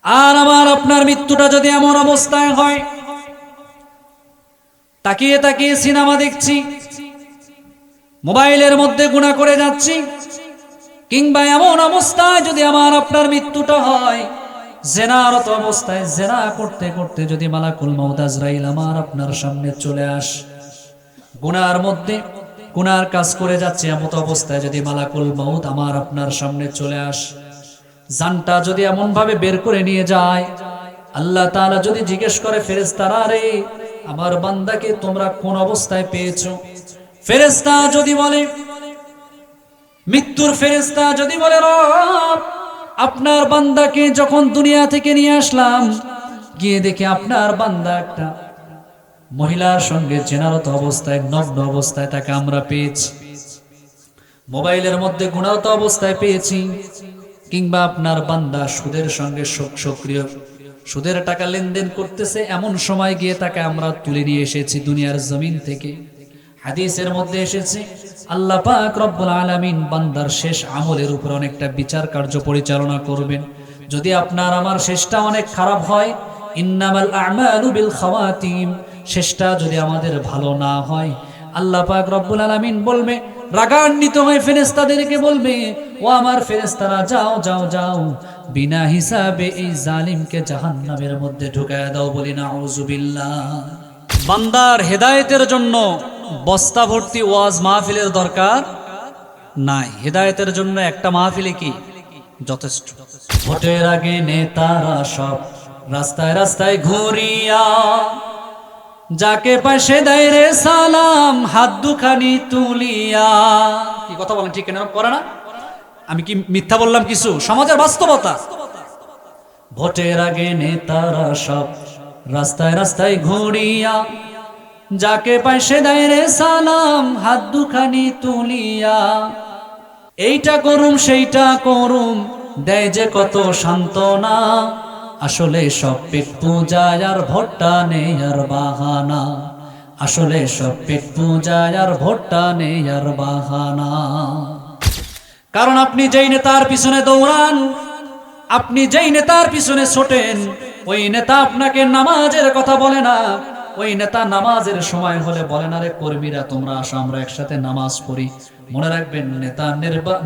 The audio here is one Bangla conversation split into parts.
আর আমার আপনার মৃত্যুটা যদি এমন অবস্থায় হয়, তাকিয়ে তাকিয়ে সিনেমা দেখছি, মোবাইলের মধ্যে গুনাহ করে যাচ্ছি, কিংবা এমন অবস্থায় যদি আমার আপনার মৃত্যুটা হয়, জেনারত অবস্থায় জেনা করতে করতে যদি মালাকুল মউত আজরাইল আমার আপনার সামনে চলে গুনার মধ্যে গুনার কাজ করে যাচ্ছে, এমন অবস্থায় যদি মালাকুল মউত আমার আপনার সামনে চলে জানটা যদি এমন ভাবে বের করে নিয়ে যায়, আল্লাহ তাআলা যদি জিজ্ঞেস করে ফেরেশতারা, রে আমার বান্দাকে তোমরা কোন অবস্থায় পেয়েছো? ফেরেশতা যদি বলে, মৃত্যুর ফেরেশতা যদি বলে, রব আপনার বান্দাকে যখন দুনিয়া থেকে নিয়ে আসলাম, গিয়ে দেখে আপনার বান্দা একটা মহিলার সঙ্গে জেনারত অবস্থায়, নগ্ন অবস্থায় তাকে আমরা পেয়েছি, মোবাইলের মধ্যে গুনাহত অবস্থায় পেয়েছি, কিংবা আপনার বান্দা সুদের সঙ্গে সক্রিয়, সুদের টাকা লেনদেন করতেছে, এমন সময় গিয়ে তাকে আমরা তুলে নিয়ে এসেছি দুনিয়ার জমিন থেকে। হাদিসের মধ্যে এসেছে আল্লাহ পাক রব্বুল আলামিন বান্দার শেষ আমলের উপর অনেকটা বিচার কার্য পরিচালনা করবেন। যদি আপনার আমার শেষটা অনেক খারাপ হয়, ইন্নামাল আ'মালু বিল খাওয়াতিম, শেষটা যদি আমাদের ভালো না হয়, আল্লাহ পাক রব্বুল আলামিন বলবে, রাগান্বিত হয়ে ফেরেশতাদেরকে বলবে, ও আমার ফেরেশতারা, যাও যাও যাও, বিনা হিসাবে এই জালিমকে জাহান্নামের মধ্যে ঢুকায় দাও। বলি নাউযুবিল্লাহ। বান্দার হেদায়েতের জন্য বস্তা ভর্তি ওয়াজ মাহফিলের দরকার নাই, হেদায়েতের জন্য একটা মাহফিলে কি যথেষ্ট। ভোটের আগে নেতারা সব রাস্তায় রাস্তায় ঘুরিয়া, যাকে পাশে দেয় রে সালাম হাত দুখানি তুলিয়া। কি কথা বলেন, ঠিক কেন করে না? আমি কি মিথ্যা বললাম? কিছু সমাজের বাস্তবতা। ভোটের আগে নেতারা সব রাস্তায় রাস্তায় ঘুরিয়া, যাকে পাশে দেয় রে সালাম হাত দুখানি তুলিয়া, এইটা করুম সেইটা করুম দেয় যে কত সান্ত্বনা, আসলে সব পেট পূজা আর ভোটটা নেই আর বাহানা, আসলে সব পেট পূজা আর ভোটটা নেই আর বাহানা। কারণ আপনি যেই নেতার পিছনে দৌড়ান, আপনি যেই নেতার পিছনে ছোটেন, ওই নেতা আপনাকে নামাজের কথা বলে না। ওই নেতা নামাজের সময় হলে বলে না, রে কর্মীরা তোমরা আসো আমরা একসাথে নামাজ পড়ি। মনে রাখবেন, নেতা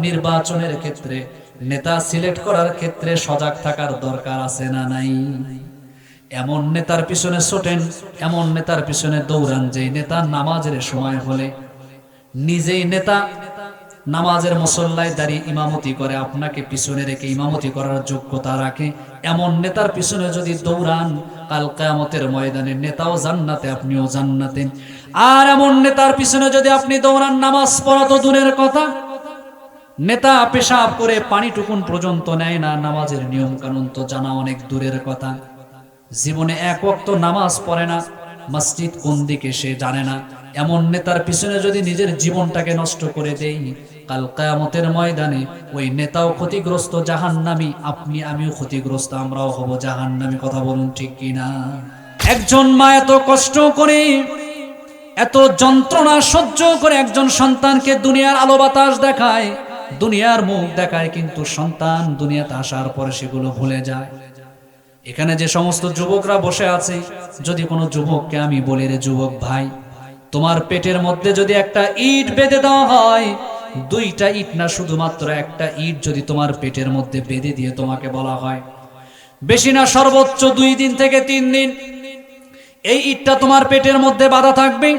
নির্বাচনের ক্ষেত্রে, নেতা সিলেক্ট করার ক্ষেত্রে সজাগ থাকার দরকার আছে না নাই? এমন নেতার পিছনে ছোটেন, এমন নেতার পিছনে দৌড়ান, যেই নেতা নামাজের সময় হলে নিজেই নেতা নামাজের মুসল্লায় দাঁড়িয়ে ইমামতি করে, আপনাকে পিছনে রেখে ইমামতি করার যোগ্যতা রাখে, এমন নেতার পিছনে যদি দৌড়ান, কাল কিয়ামতের ময়দানে নেতাও জান্নাতে, আপনিও জান্নাতে। আর এমন নেতার পিছনে যদি আপনি দৌড়ান, নামাজ পড়া তো দূরের কথা, নেতা পেশাব করে পানিটুকুন পর্যন্ত নেয় না, নামাজের নিয়ম কানুন তো জানা অনেক দূরের কথা, জীবনে এক ওয়াক্ত নামাজ পড়ে না, মসজিদ কোন দিকে সে জানে না, এমন নেতার পিছনে যদি নিজের জীবনটাকে নষ্ট করে দেই, কাল কিয়ামতের ময়দানে ওই নেতাও ক্ষতিগ্রস্ত, জাহান্নামী, আপনি আমিও ক্ষতিগ্রস্ত, আমরাও হব জাহান্নামী। কথা বলুন ঠিক কিনা? একজন মা এত কষ্ট করে, এত যন্ত্রণা সহ্য করে একজন সন্তানকে দুনিয়ার আলো বাতাস দেখায়, দুনিয়ার মুখ দেখায়, কিন্তু সন্তান দুনিয়াতে আসার পরে সেগুলো ভুলে যায়। এখানে যে সমস্ত যুবকরা বসে আছে, যদি কোনো যুবককে আমি বলি, রে যুবক ভাই, তোমার পেটের মধ্যে যদি একটা ইট বেঁধে দেওয়া হয়, দুইটা ইট না, শুধুমাত্র একটা ইট যদি তোমার পেটের মধ্যে বেঁধে দিয়ে তোমাকে বলা হয়, বেশি না সর্বোচ্চ 2 দিন থেকে 3 দিন এই ইটটা তোমার পেটের মধ্যে বাঁধা থাকবে,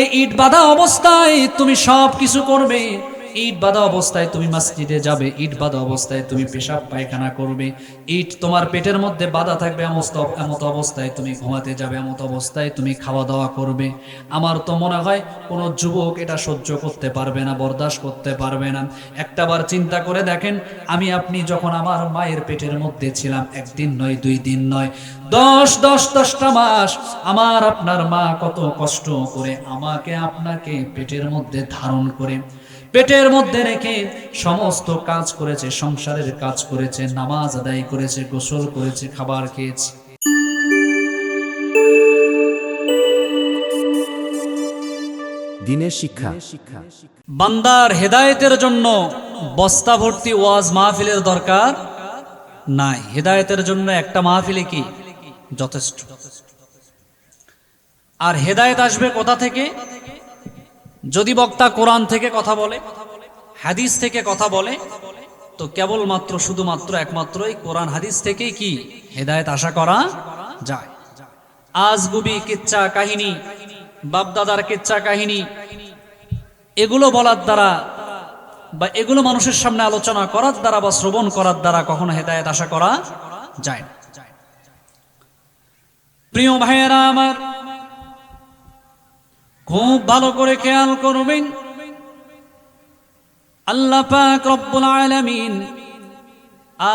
এই ইট বাঁধা অবস্থায় তুমি সব কিছু করবে, ইট বাঁধা অবস্থায় তুমি মসজিদে যাবে, ইট বাঁধা অবস্থায় তুমি পেশাব পায়খানা করবে, ইট তোমার পেটের মধ্যে বাঁধা থাকবে, এমত অবস্থায় তুমি ঘুমাতে যাবে, এমত অবস্থায় তুমি খাওয়া দাওয়া করবে। আমার তো মনে হয় কোনো যুবক এটা সহ্য করতে পারবে না, বরদাস্ত করতে পারবে না। একটাবার চিন্তা করে দেখেন, আমি আপনি যখন আমার মায়ের পেটের মধ্যে ছিলাম, 1 দিন নয় 2 দিন নয়, 10টা মাস আমার আপনার মা কত কষ্ট করে আমাকে আপনাকে পেটের মধ্যে ধারণ করে, পেটের মধ্যে রেখে সমস্ত কাজ করেছে, সংসারের কাজ করেছে, নামাজ আদায় করেছে, গোসল করেছে, খাবার খেয়েছে। দিনের শিক্ষা। বান্দার হেদায়েতের জন্য বস্তা ভর্তি ওয়াজ মাহফিলের দরকার নাই। হেদায়েতের জন্য একটা মাহফিলে কি যথেষ্ট। আর হেদায়েত আসবে কোথা থেকে? যদি বক্তা কোরআন থেকে কথা বলে, হাদিস থেকে কথা বলে, তো কেবলমাত্র শুধুমাত্র একমাত্রই কোরআন হাদিস থেকেই কি হেদায়েত আশা করা যায়। আজগুবি কিচ্ছা কাহিনী, বাপদাদার কিচ্ছা কাহিনী, এগুলো বলার দ্বারা বা এগুলো মানুষের সামনে আলোচনা করার দ্বারা বা শ্রবণ করার দ্বারা কখনো হেদায়েত আশা করা যায় না। প্রিয় ভাইয়েরা আমার, খুব ভালো করে খেয়াল করবেন, আল্লাহ পাক রব্বুল আলামিন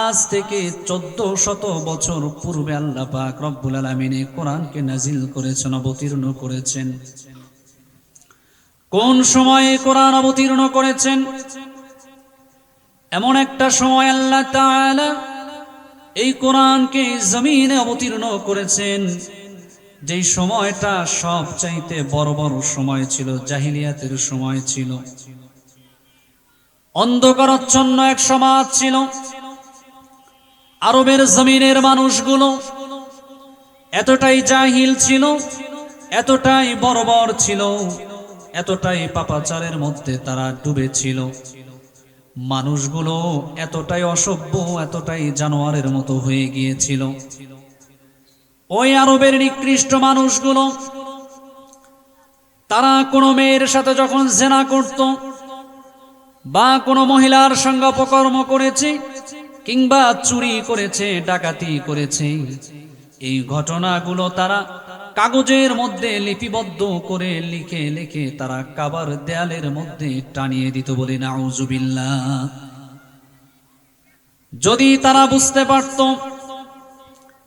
আজ থেকে 1400 বছর পূর্বে আল্লাহ পাক রব্বুল আলামিন এই কোরআনকে নাজিল করেছেন, অবতীর্ণ করেছেন। কোন সময়ে কোরআন অবতীর্ণ করেছেন? এমন একটা সময় আল্লাহ তাআলা এই কোরআনকে জমিনে অবতীর্ণ করেছেন, যেই সময়টা সবচাইতে বড় বড় সময় ছিল, জাহিলিয়াতের সময় ছিল, অন্ধকারাচ্ছন্ন এক সমাজ ছিল। আরবের জমিনের মানুষগুলো এতটাই জাহিল ছিল, এতটাই বর্বর ছিল, এতটাই পাপাচারের মধ্যে তারা ডুবে ছিল। মানুষগুলো এতটাই অসভ্য, এতটাই জানোয়ারের মতো হয়ে গিয়েছিল। ওই আরবের নিকৃষ্ট মানুষগুলো তারা কোনো মেয়ের সাথে যখন জেনা করত বা কোনো মহিলার সঙ্গে অপকর্ম করেছে কিংবা চুরি করেছে, ডাকাতি করেছে, এই ঘটনাগুলো তারা কাগজের মধ্যে লিপিবদ্ধ করে লিখে লিখে তারা কাবার দেয়ালের মধ্যে টানিয়ে দিত, বলে নাউজুবিল্লাহ। যদি তারা বুঝতে পারত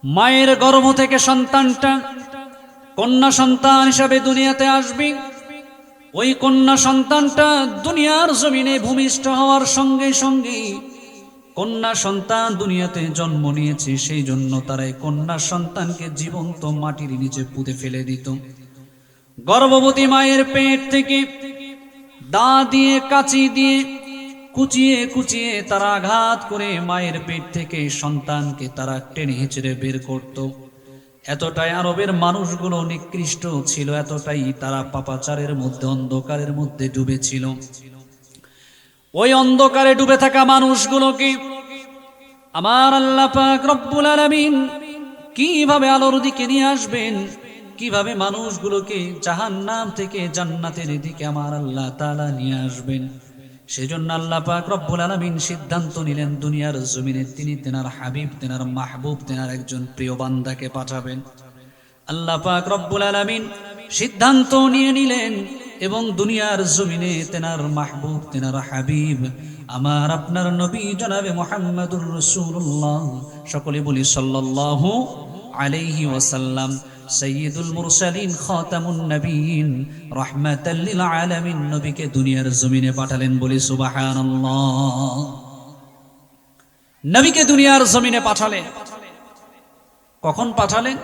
মায়ের গর্ভ থেকে সন্তানটা কন্যা সন্তান হিসাবে দুনিয়াতে আসবে, ওই কন্যা সন্তানটা দুনিয়ার জমিনে ভূমিষ্ঠ হওয়ার সঙ্গে সঙ্গে কন্যা সন্তান দুনিয়াতে জন্ম নিয়েছে, সেই জন্য তারা এই কন্যা সন্তানকে জীবন্ত মাটির নিচে পুঁতে ফেলে দিত। গর্ভবতী মায়ের পেট থেকে দা দিয়ে, কাঁচি দিয়ে কুচিয়ে কুচিয়ে তারা আঘাত করে মায়ের পেট থেকে সন্তানকে তারা টেনে হিঁচড়ে বের করত। এতটাই আরবের মানুষগুলো নিকৃষ্ট ছিল, এতটাই তারা পাপাচারের মধ্যে, অন্ধকারের মধ্যে ডুবে ছিল। ওই অন্ধকারে ডুবে থাকা মানুষগুলোকে আমার আল্লাহ পাক রব্বুল আলামিন কিভাবে আলোর দিকে নিয়ে আসবেন, কিভাবে মানুষগুলোকে জাহান্নাম থেকে জান্নাতের দিকে আমার আল্লাহ তাআলা নিয়ে আসবেন, সেজন্য আল্লাহ পাক রব্বুল আলামিন সিদ্ধান্ত নিলেন দুনিয়ার জমিনে তিনি তেনার হাবিব, তেনার মাহবুব, তেনার একজন প্রিয় বান্দাকে পাঠাবেন। আল্লাহ পাক রব্বুল আলামিন সিদ্ধান্ত নিয়ে নিলেন এবং দুনিয়ার জমিনে তেনার মাহবুব, তেনার হাবিব, আমার আপনার নবী জনাবে মুহাম্মদুর রাসূলুল্লাহ, সকলে বলি সাল্লাল্লাহু আলাইহি ওয়াসাল্লাম, সাইয়্যিদুল মুরসালিন, খাতামুন নবিয়্যিন, রাহমাতাল লিল আলামিন, নবীকে দুনিয়ার জমিনে পাঠালেন, বলি সুবহানাল্লাহ। নবীকে দুনিয়ার জমিনে পাঠালেন। কখন পাঠালেন?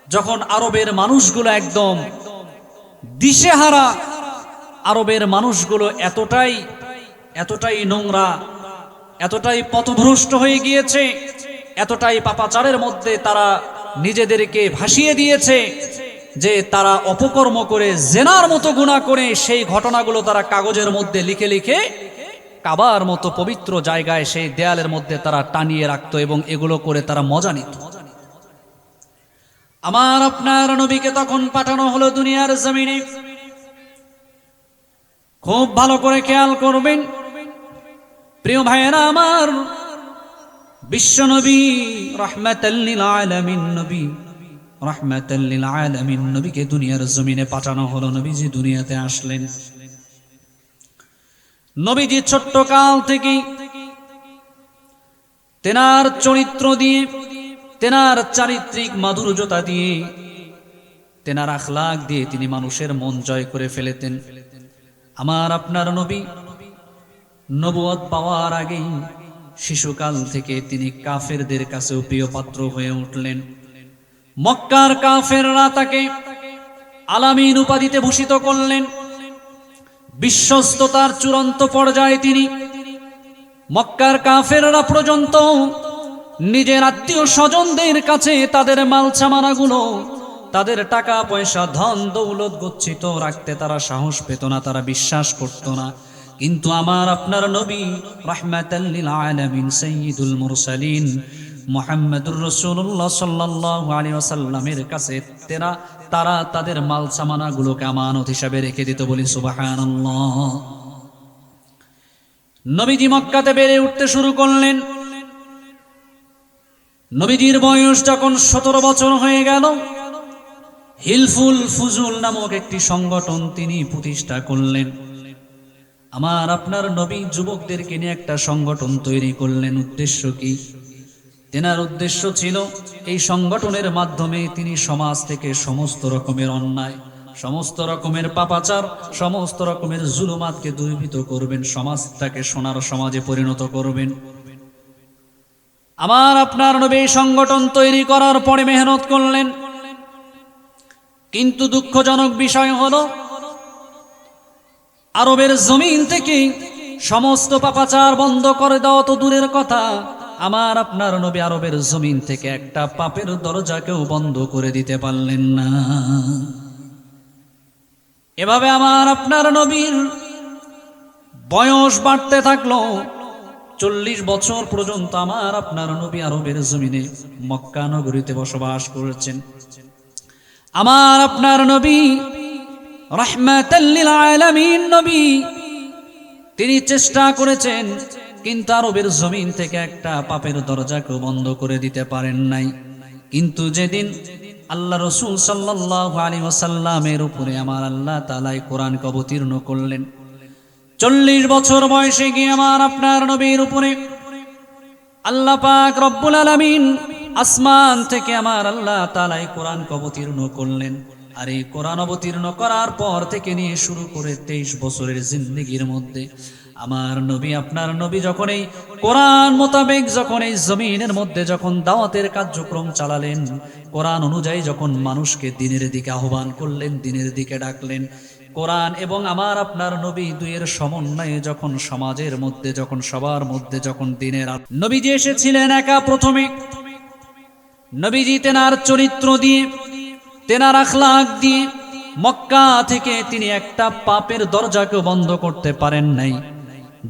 যখন আরবের মানুষগুলো একদম দিশেহারা, আরবের মানুষগুলো এতটাই নোংরা, এতটাই পথভ্রষ্ট হয়ে গিয়েছে, এতটাই পাপাচারের মধ্যে তারা নিজেদেরকে ভাসিয়ে দিয়েছে যে তারা অপকর্ম করে, জেনার মতো গুনাহ করে সেই ঘটনাগুলো তারা কাগজের মধ্যে লিখে লিখে কাবার মতো পবিত্র জায়গায় সেই দেয়ালের মধ্যে তারা টানিয়ে রাখতো এবং এগুলো করে তারা মজা নিত। আমার আপনার নবীকে তখন পাঠানো হলো দুনিয়ার জমিনে। খুব ভালো করে খেয়াল করবেন প্রিয় ভাইয়েরা আমার, বিশ্ব নবী, রাহমাতাল লিল আলামিন নবী, রাহমাতাল লিল আলামিন নবীকে দুনিয়ার জমিনে পাঠানো হলো। নবীজি দুনিয়াতে আসলেন। নবীজি ছোট্ট কাল থেকেই তেনার চরিত্র দিয়ে, তেনার চারিত্রিক মাধুর্যতা দিয়ে, তেনার আখলাক দিয়ে তিনি মানুষের মন জয় করে ফেলেতেন। আমার আপনার নবী নবুয়ত পাওয়ার আগেই শিশুকাল থেকে তিনি কাফেরদের কাছেও প্রিয় পাত্র হয়ে উঠলেন। মক্কার কাফেররা তাকে আলামিন উপাধিতে ভূষিত করলেন। বিশ্বস্ততার চূড়ান্ত পর্যায়ে তিনি, মক্কার কাফেররা পর্যন্ত নিজের আত্মীয় স্বজনদের কাছে তাদের মাল সামানাগুলো, তাদের টাকা পয়সা ধন দৌলত গচ্ছিত রাখতে তারা সাহস পেত না, তারা বিশ্বাস করত না। কিন্তু আমার আপনার নবী রাহমাতাল লিল আলামিন সাইয়্যিদুল মুরসালিন মুহাম্মদুর রাসূলুল্লাহ সাল্লাল্লাহু আলাইহি ওয়াসাল্লামের কাছে তারা তাদের মাল সামানাগুলোকে আমানত হিসাবে রেখে দিত। বলি সুবহানাল্লাহ। নবীজি মক্কাতে বেড়ে উঠতে শুরু করলেন। নবীজির বয়স যখন 17 বছর হয়ে গেল, হিলফুল ফুজুল নামক একটি সংগঠন তিনি প্রতিষ্ঠা করলেন। আমার আপনার নবী যুবকদেরকে নিয়ে একটা সংগঠন তৈরি করলেন। উদ্দেশ্য কি? তেনার উদ্দেশ্য ছিল এই সংগঠনের মাধ্যমে তিনি সমাজ থেকে সমস্ত রকমের অন্যায়, সমস্ত রকমের পাপাচার, সমস্ত রকমের জুলুমাতকে দূরীভূত করবেন, সমাজটাকে সোনার সমাজে পরিণত করবেন। আমার আপনার নবী সংগঠন তৈরি করার পরে মেহনত করলেন। কিন্তু দুঃখজনক বিষয় হলো, আরবের জমিন থেকে সমস্ত পাপাচার বন্ধ করে দেওয়া তো দূরের কথা, আমার আপনার নবী আরবের জমিন থেকে একটা পাপের দরজাকেও বন্ধ করে দিতে পারলেন না। এভাবে আমার আপনার নবীর বয়স বাড়তে থাকলো। 40 বছর পর্যন্ত আমার আপনার নবী আরবের জমিনে মক্কা নগরীতে বসবাস করেছেন। আমার আপনার নবী রাহমাতাল লিল আলামিন নবী, তিনি চেষ্টা করেছেন কিন্তু আরবের জমিন থেকে একটা পাপের দরজাকে বন্ধ করে দিতে পারেন নাই। কিন্তু যেদিন আল্লাহ রাসূল সাল্লাল্লাহু আলাইহি ওয়াসাল্লামের উপরে আমার আল্লাহ তাআলা কোরআনকে অবতীর্ণ করলেন, 40 বছর বয়সে গিয়ে আমার আপনার নবীর উপরে আল্লাহ পাক রব্বুল আলামিন আসমান থেকে আমার আল্লাহ তাআলা কোরআনকে অবতীর্ণ করলেন। আর এই কোরআন অবতীর্ণ করার পর থেকে নিয়ে শুরু করে 23 বছরের জিন্দেগির মধ্যে আমার নবী আপনার নবী যখন এই কোরআন মোতাবেক যখন এই জমিনের মধ্যে যখন দাওয়াতের কার্যক্রম চালালেন, কোরআন অনুযায়ী যখন মানুষকে দ্বীনের দিকে আহ্বান করলেন, দ্বীনের দিকে ডাকলেন, কোরআন এবং আমার আপনার নবী দুইয়ের সমন্বয়ে যখন সমাজের মধ্যে যখন সবার মধ্যে যখন দ্বীনের নবীজি এসেছিলেন একা প্রথমে। নবীজি তেনার চরিত্র দিয়ে, তেনার আখলাক দিয়ে মক্কা থেকে তিনি একটা পাপের দরজাকে বন্ধ করতে পারেন নাই।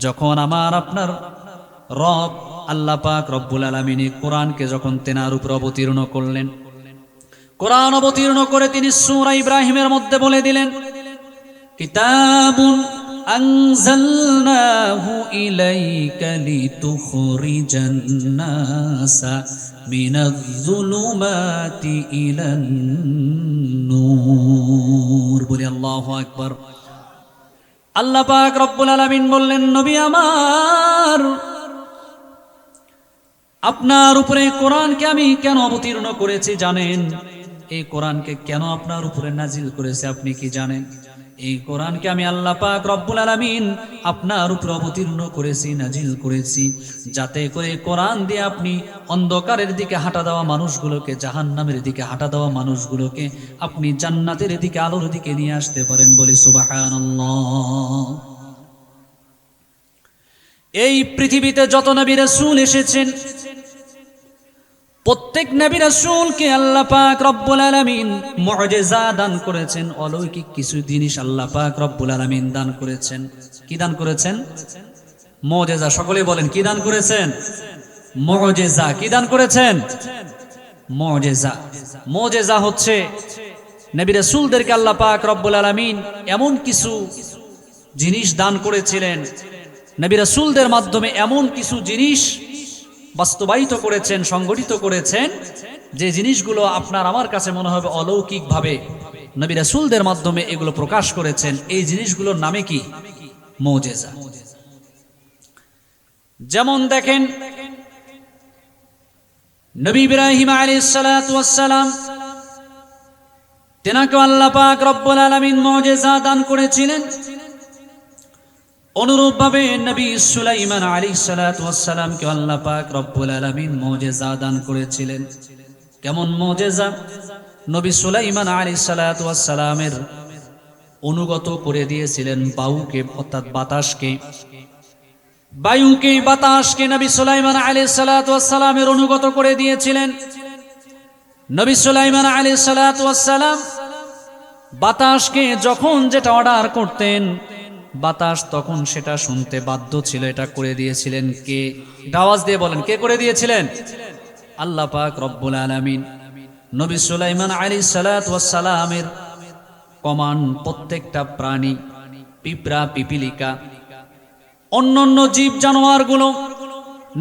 যখন আমার আপনার রব আল্লাহ পাক রব্বুল আলামিন কোরআনকে যখন তেনার উপর অবতীর্ণ করলেন, কোরআন অবতীর্ণ করে তিনি সূরা ইব্রাহিমের মধ্যে বলে দিলেন, কিতাবুন আনজালনাহু ইলাইকা লিতুখরিজান নাসা মিনাজ-যুলুমাতি ইলান নূর। বলি আল্লাহু আকবার। আল্লাহ পাক রব্বুল আলামিন বললেন, নবী আমার, আপনার উপরে কোরআনকে আমি কেন অবতীর্ণ করেছি জানেন? এই কোরআনকে কেন আপনার উপরে নাজিল করেছে আপনি কি জানেন? এই কোরআনকে আমি আল্লাহ পাক রব্বুল আলামিন আপনার উপরে অবতীর্ণ করেছি, নাজিল করেছি, যাতে করে কোরআন দিয়ে আপনি অন্ধকারের দিকে হাঁটা দেওয়া মানুষগুলোকে, জাহান্নামের দিকে হাঁটা দেওয়া মানুষগুলোকে আপনি জান্নাতের দিকে, আলোর দিকে নিয়ে আসতে পারেন। বলি সুবহানাল্লাহ। এই পৃথিবীতে যত নবী রাসূল এসেছেন, প্রত্যেক নবী রাসূলকে আল্লাহ পাক রব্বুল আলামিন মুজিজা দান করেছেন, অলৌকিক কিছু জিনিস আল্লাহ পাক রব্বুল আলামিন দান করেছেন। কি দান করেছেন? মুজিজা। সকলে বলেন, কি দান করেছেন? মুজিজা। কি দান করেছেন? মুজিজা। মুজিজা হচ্ছে নবী রাসূলদেরকে আল্লাহ পাক রব্বুল আলামিন এমন কিছু জিনিস দান করেছিলেন, নবী রাসূলদের মাধ্যমে এমন কিছু জিনিস বাস্তবায়িত করেছেন, সংগঠিত করেছেন, যে জিনিসগুলো আপনার আমার কাছে মনে হবে অলৌকিক ভাবে নবী রাসূলদের মাধ্যমে এগুলো প্রকাশ করেছেন। এই জিনিসগুলোর নামে কি? মুজিজা। যেমন দেখেন, নবী ইব্রাহিম আলাইহিস সালাতু ওয়াস সালাম, তেনাকে আল্লাহ পাক রব্বুল আলামিন মুজিজা দান করেছিলেন। অনুরূপ ভাবে নবী সুলাইমান আলাইহিস সালাতু ওয়াস সালামকে আল্লাহ পাক রব্বুল আলামিন মুজিজা দান করেছিলেন। কেমন মুজিজা? নবী সুলাইমান আলাইহিস সালাতু ওয়াস সালামের অনুগত করে দিয়েছিলেন বায়ুকে, অর্থাৎ বাতাসকে। বায়ুকে বাতাসকে নবী সুলাইমান আলাইহিস সালাতু ওয়াস সালামের অনুগত করে দিয়েছিলেন। নবী সুলাইমান আলাইহিস সালাতু ওয়াস সালাম বাতাসকে যখন যেটা অর্ডার করতেন বাতাস তখন সেটা শুনতে বাধ্য ছিল। এটা করে দিয়েছিলেন কে? এটা আওয়াজ দিয়ে বলেন, কে করে দিয়েছিলেন? আল্লাহ পাক রব্বুল আলামিন। নবী সুলাইমান আলাইহিস সালাতু ওয়াস সালামের কমান্ড প্রত্যেকটা প্রাণী, পিঁপড়া, পিপিলিকা, অন্যান্য জীব জানোয়ারগুলো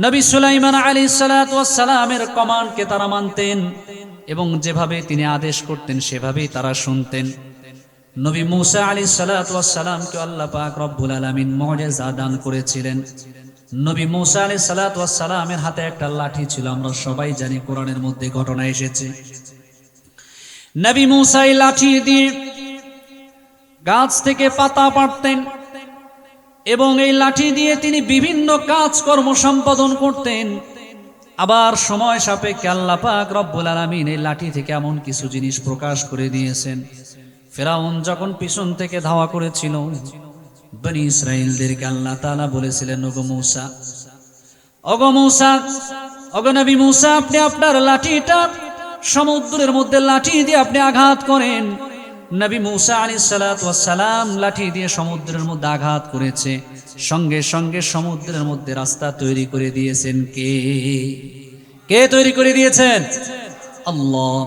নবী সুলাইমান আলাইহিস সালাতু ওয়াস সালামের কমান্ডকে তারা মানতেন এবং যেভাবে তিনি আদেশ করতেন সেভাবেই তারা শুনতেন। নবী মূসা আলাইহিস সালাতু ওয়াস সালামকে আল্লাহ পাক রব্বুল আলামিন মুজিজা দান করেছিলেন। নবী মূসা আলাইহিস সালাতু ওয়াস সালামের হাতে একটা লাঠি ছিল, আমরা সবাই জানি, কোরআনের মধ্যে ঘটনা এসেছে। নবী মূসা এই লাঠি দিয়ে গাছ থেকে পাতা পাড়তেন এবং এই লাঠি দিয়ে তিনি বিভিন্ন কাজকর্ম সম্পাদন করতেন। আবার সময় সাপেক্ষে আল্লাহ পাক রব্বুল আলামিন এই লাঠি থেকে এমন কিছু জিনিস প্রকাশ করে দিয়েছেন। ফেরাউন যখন পিছন থেকে ধাওয়া করেছিল বনি ইসরাইলদেরকে আল্লাহ তাআলা বলেছিলেন, ওগো মূসা, ওগো মূসা, ওগো নবী মূসা, আপনি আপনার লাঠিটা সমুদ্রের মধ্যে লাঠি দিয়ে আপনি আঘাত করেন। নবী মূসা আলাইহিস সালাতু ওয়াস সালাম লাঠি দিয়ে সমুদ্রের মধ্যে আঘাত করেছে, সঙ্গে সঙ্গে সমুদ্রের মধ্যে রাস্তা তৈরি করে দিয়েছেন কে? কে তৈরি করে দিয়েছেন? আল্লাহ।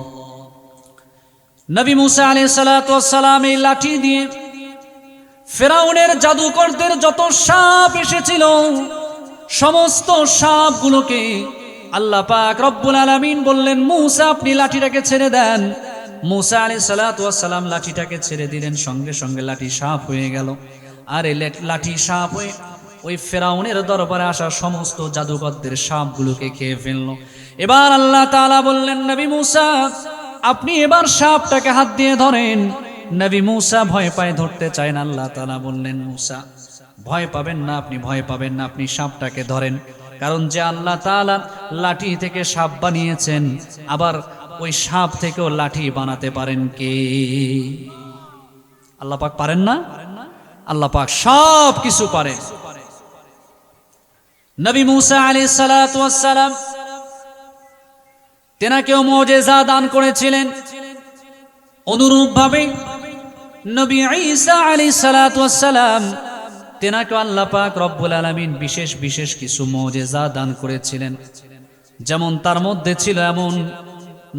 নবী মূসা আলাইহিস সালাতু ওয়াস সালাম এই লাঠি দিয়ে ফেরাউনের জাদুকরদের যত সাপ এসেছিল সমস্ত সাপগুলোকে আল্লাহ পাক রব্বুল আলামিন বললেন, মূসা আপনি লাঠিটাকে ছেড়ে দেন। মূসা আলাইহিস সালাতু ওয়াস সালাম লাঠিটাকে ছেড়ে দিলেন, সঙ্গে সঙ্গে লাঠি সাপ হয়ে গেল। আর এই লাঠি সাপ হয়ে ওই ফেরাউনের দরবারে আসা সমস্ত জাদুকরদের সাপগুলোকে খেয়ে ফেলল। এবার আল্লাহ তাআলা বললেন, নবী মূসা আপনি এবার সাপটাকে হাত দিয়ে ধরেন। নবী মূসা ভয় পায়, ধরতে চায় না। আল্লাহ তাআলা বললেন, মূসা ভয় পাবেন না, আপনি ভয় পাবেন না, আপনি সাপটাকে ধরেন। কারণ যে আল্লাহ তাআলা লাঠি থেকে সাপ বানিয়েছেন আবার ওই সাপ থেকেও লাঠি বানাতে পারেন কে? আল্লাহ পাক পারেন না? আল্লাহ পাক সব কিছু পারেন। নবী মূসা আলাইহিস সালাতু ওয়াস সালাম তেনাকেও মুজিজা দান করেছিলেন। অনুরূপভাবে নবী ঈসা আলাইহিস সালাতু ওয়াস সালাম তেনাকে আল্লাহ পাক রব্বুল আলামিন বিশেষ বিশেষ কিছু মুজিজা দান করেছিলেন। যেমন তার মধ্যে ছিল এমন,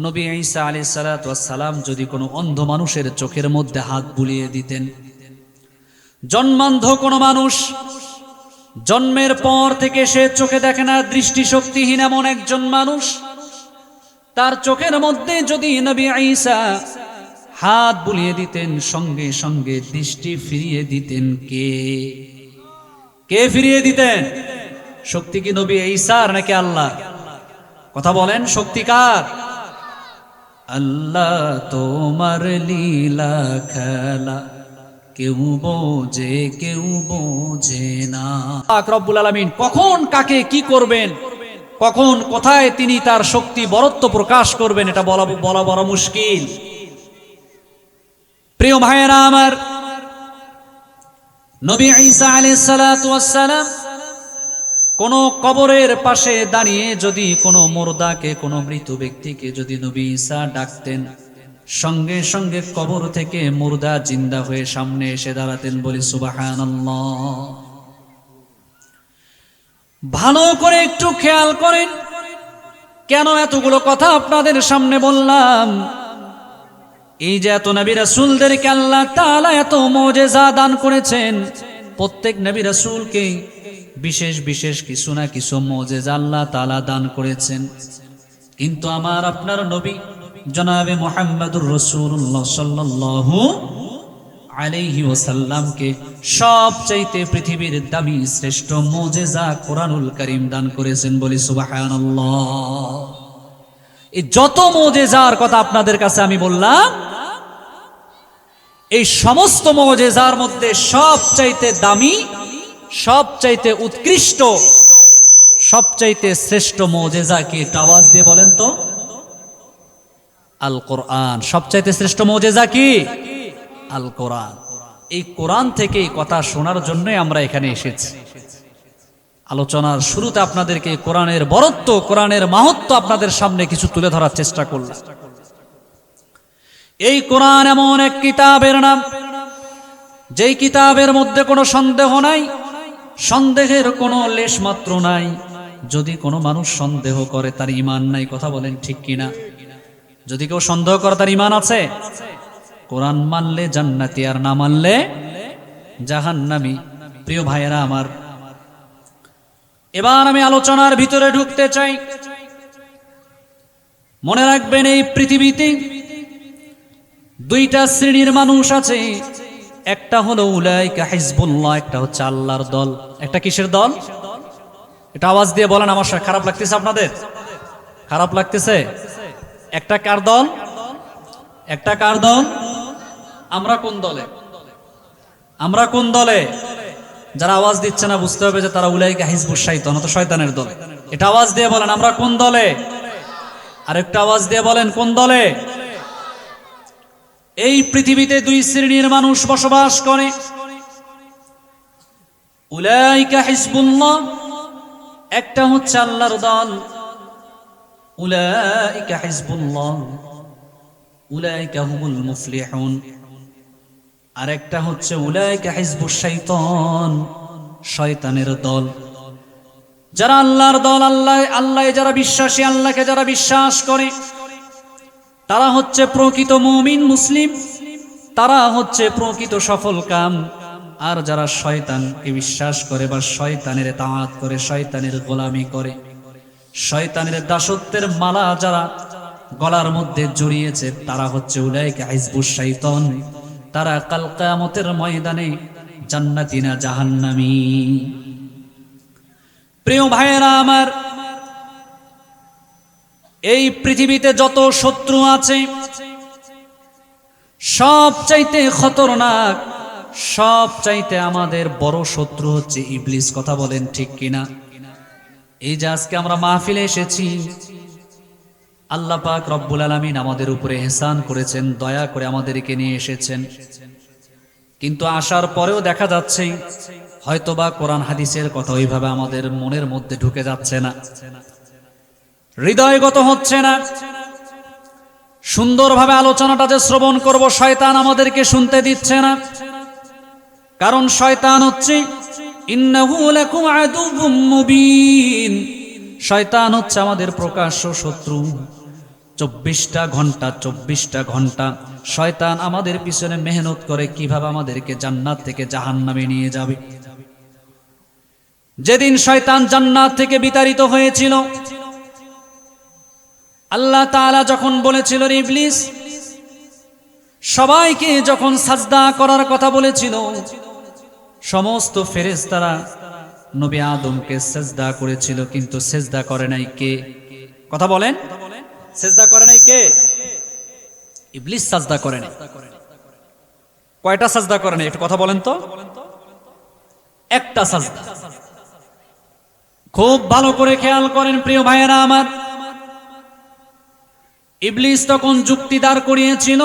নবী ঈসা আলাইহিস সালাতু ওয়াস সালাম যদি কোনো অন্ধ মানুষের চোখের মধ্যে হাত বুলিয়ে দিতেন, জন্মান্ধ কোনো মানুষ, জন্মের পর থেকে সে চোখে দেখে না, দৃষ্টিশক্তিহীন এমন একজন মানুষ, তার চোখের মধ্যে যদি নবী ঈসা হাত বুলিয়ে দিতেন সঙ্গে সঙ্গে দৃষ্টি ফিরিয়ে দিতেন কে? কে ফিরিয়ে দিতেন? শক্তি কি নবী ঈসার নাকি আল্লাহ? কথা বলেন, শক্তি কার? আল্লাহ তোমার লীলা খেলা কেউ বোঝে কেউ বোঝে না। পাক রব্বুল আলামিন কখন কাকে কি করবেন, কখন কোথায় তিনি তার শক্তি বরত্ব প্রকাশ করবেন, এটা বলা বড় মুশকিল। প্রিয় ভাইয়েরা আমার, নবী ঈসা আলাইহিস সালাতু ওয়াস সালাম কোন কবরের পাশে দাঁড়িয়ে যদি কোনো মুর্দাকে, কোনো মৃত ব্যক্তিকে যদি নবী ঈসা ডাকতেন, সঙ্গে সঙ্গে কবর থেকে মুর্দা জিন্দা হয়ে সামনে এসে দাঁড়াতেন। বলি সুবহানাল্লাহ। ভালো করে একটু খেয়াল করেন, কেন এতগুলো কথা আপনাদের সামনে বললাম। এই যে এত নবী রাসূলদেরকে আল্লাহ তাআলা এত মুজিজা দান করেছেন, প্রত্যেক নবী রাসূলকে বিশেষ বিশেষ কিছু না কিছু মুজিজা আল্লাহ তাআলা দান করেছেন। কিন্তু আমার আপনার নবী জনাবে মুহাম্মদুর রাসূলুল্লাহ সাল্লাল্লাহু আলাইহি ওয়াসাল্লামকে সবচাইতে পৃথিবীর দামি শ্রেষ্ঠ মুজিজা কোরআনুল কারীম দান করেছেন। বলি সুবহানাল্লাহ। এই যত মুজিজার কথা আপনাদের কাছে আমি বললাম, এই সমস্ত মুজিজার মধ্যে সবচাইতে দামি, সবচাইতে উৎকৃষ্ট, সবচাইতে শ্রেষ্ঠ মুজিজা কি? আওয়াজ দিয়ে বলেন তো। আল কোরআন। সবচাইতে শ্রেষ্ঠ মুজিজা কি? আল কোরআন। এই কোরআন থেকে এই কথা শোনার জন্যই আমরা এখানে এসেছি। আলোচনার শুরুতে আপনাদেরকে কোরআনের বরত্ব, কোরআনের মাহাত্ম্য আপনাদের সামনে কিছু তুলে ধরার চেষ্টা করলাম। এই কোরআন এমন এক কিতাবের নাম, যেই কিতাবের মধ্যে কোনো সন্দেহ নাই, সন্দেহের কোনো লেশ মাত্র নাই। যদি কোনো মানুষ সন্দেহ করে তার ঈমান নাই। কথা বলেন ঠিক কিনা? যদি কেউ সন্দেহ করে তার ঈমান আছে? কোরআন মানলে জান্নাতি, আর না মানলে জাহান্নামী। প্রিয় ভাইয়েরা আমার, এবার আমি আলোচনার ভিতরে ঢুকতে চাই। মনে রাখবেন, এই পৃথিবীতে দুইটা শ্রেণীর মানুষ আছে। একটা হলো উলাইকা হিজবুল্লাহ, একটা হচ্ছে আল্লাহর দল। একটা কিসের দল? এটা আওয়াজ দিয়ে বলেন আমার সাথে। খারাপ লাগতেছে আপনাদের? খারাপ লাগতেছে? একটা কার দল? একটা কার দল? আমরা কোন দলে? আমরা কোন দলে? যারা আওয়াজ দিচ্ছে না বুঝতে হবে যে তারা উলাইকা হিজবুশ শাইতান, অত শয়তানের দল। এটা আওয়াজ দিয়ে বলেন আমরা কোন দলে? আরেকটা আওয়াজ দিয়ে বলেন কোন দলে? এই পৃথিবীতে দুই শ্রেণীর মানুষ বসবাস করে। উলাইকা হিজবুল্লাহ, একটা হচ্ছে আল্লাহর দল। উলাইকা হিজবুল্লাহ, উলাইকা হুমুল মুফলিহুন। আরেকটা হচ্ছে উলাইকা হিজবুশ শাইতান, শয়তানের দল। যারা আল্লাহর দল, আল্লাহ যারা বিশ্বাসী, আল্লাহকে যারা বিশ্বাস করে, তারা হচ্ছে প্রকৃত মুমিন মুসলিম, তারা হচ্ছে প্রকৃত সফল কাম। আর যারা শয়তানকে বিশ্বাস করে বা শয়তানের তাআত করে, শয়তানের গোলামি করে, শয়তানের দাসত্বের মালা যারা গলার মধ্যে জড়িয়েছে, তারা হচ্ছে উলাইকা হিজবুশ শাইতান। তারা কাল কিয়ামতের ময়দানে জান্নাতি না জাহান্নামী। প্রিয় ভাইয়েরা আমার, এই পৃথিবীতে যত শত্রু আছে, সবচাইতে খতরনাক, সবচাইতে আমাদের বড় শত্রু হচ্ছে ইবলিস। কথা বলেন ঠিক কিনা? এই যে আজকে আমরা মাহফিলে এসেছি, আল্লাহ পাক রব্বুল আলামিন আমাদের উপরে ইহসান করেছেন, দয়া করে আমাদেরকে নিয়ে এসেছেন। কিন্তু আসার পরেও দেখা যাচ্ছে হয়তোবা কোরআন হাদিসের কথা ওইভাবে আমাদের মনের মধ্যে ঢুকে যাচ্ছে না, হৃদয়গত হচ্ছে না। সুন্দরভাবে আলোচনাটা যে শ্রবণ করব, শয়তান আমাদেরকে শুনতে দিচ্ছে না। কারণ শয়তান হচ্ছে ইন্নাহু লাকুম আদুউম মুবিন, শয়তান হচ্ছে আমাদের প্রকাশ্য শত্রু। 24টা ঘন্টা শয়তান আমাদের পিছনে মেহনত করে কিভাবে আমাদেরকে জান্নাত থেকে জাহান্নামে নিয়ে যাবে। যেদিন শয়তান জান্নাত থেকে বিতাড়িত হয়েছিল, আল্লাহ তাআলা যখন বলেছিল ইবলিস, সবাইকে যখন সাজদা করার কথা বলেছিল, সমস্ত ফেরেশতারা নবী আদমকে সেজদা করেছিল, কিন্তু সেজদা করে নাই কে? কথা বলেন, সেজদা করে নাই কে? ইবলিস সাজদা করে নাই। কয়টা সাজদা করে নাই একটু কথা বলেন তো? একটা সাজদা। খুব ভালো করে খেয়াল করেন প্রিয় ভাইয়েরা আমার। ইবলিস তখন যুক্তি দাঁড় করিয়েছিল,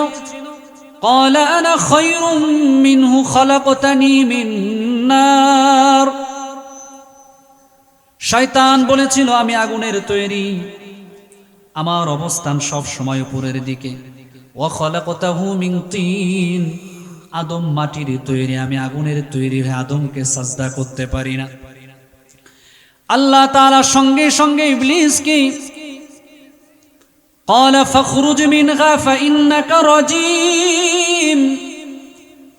ক্বালা আনা খায়রুম মিনহু খালাকতানি মিন নার। শয়তান বলেছিল আমি আগুনের তৈরি, আমার অবস্থান সব সময় উপরের দিকে। ওয়া খালাকতাহু মিন তিন, আদম মাটির তৈরি, আমি আগুনের তৈরি হয়ে আদমকে সাজদা করতে পারি না। আল্লাহ তাআলা সঙ্গে সঙ্গে ইবলিসকে ক্বালা ফাখরুজ মিনহা ফাইন্নাকা রাজিম,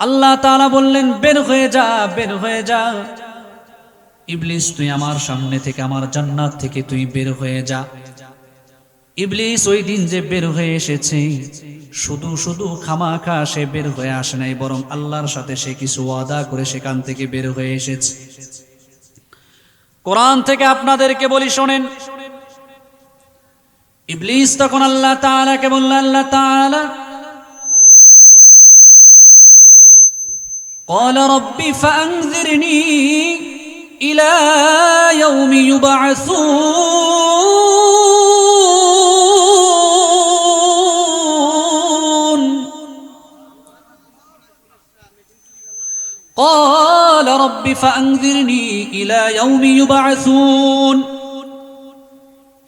আল্লাহ তাআলা বললেন বের হয়ে যা, বের হয়ে যা। ইবলিস তুই আমার সামনে থেকে, আমার জান্নাত থেকে তুই বের হয়ে যা। ইবলিস ওই দিন যে বের হয়ে এসেছে, শুধু শুধু খামাখা সে বের হয়ে আসে নাই, বরং আল্লাহর সাথে সে কিছু ওয়াদা করে সেখান থেকে বের হয়ে এসেছে। কোরআন থেকে আপনাদেরকে বলি শোনেন। ইবলিস তখন আল্লাহ তাআলাকে বলল, আল্লাহ তাআলা قال رب فأنذرني إلى يوم يبعثون قال رب রাব্বি ফাআনযিরনি ইলা ইয়াউমি ইউবআসুন।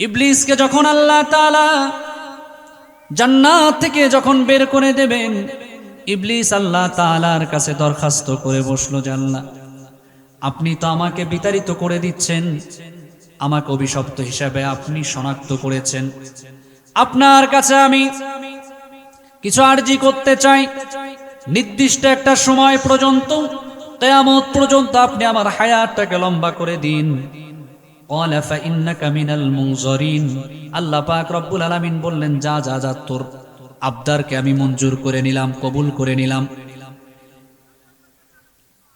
ইবলিসকে যখন আল্লাহ তাআলা জান্নাত থেকে যখন বের করে দেবেন, ইবলিস আল্লাহ তাআলার কাছে দরখাস্ত করে বসলো, যে আল্লাহ, আপনি তো আমাকে বিতাড়িত করে দিচ্ছেন, আমাকে অভিশপ্ত হিসাবে আপনি শনাক্ত করেছেন। আপনার কাছে আমি কিছু আরজি করতে চাই, নির্দিষ্ট একটা সময় পর্যন্ত, কিয়ামত পর্যন্ত আপনি আমার হায়াতটাকে লম্বা করে দিন। ক্বালা ফাইন্নাকা মিনাল মুনজারিন। আল্লাহ পাক রব্বুল আলামিন বললেন, যা যা যা, তোর আবদারকে আমি মঞ্জুর করে নিলাম, কবুল করে নিলাম।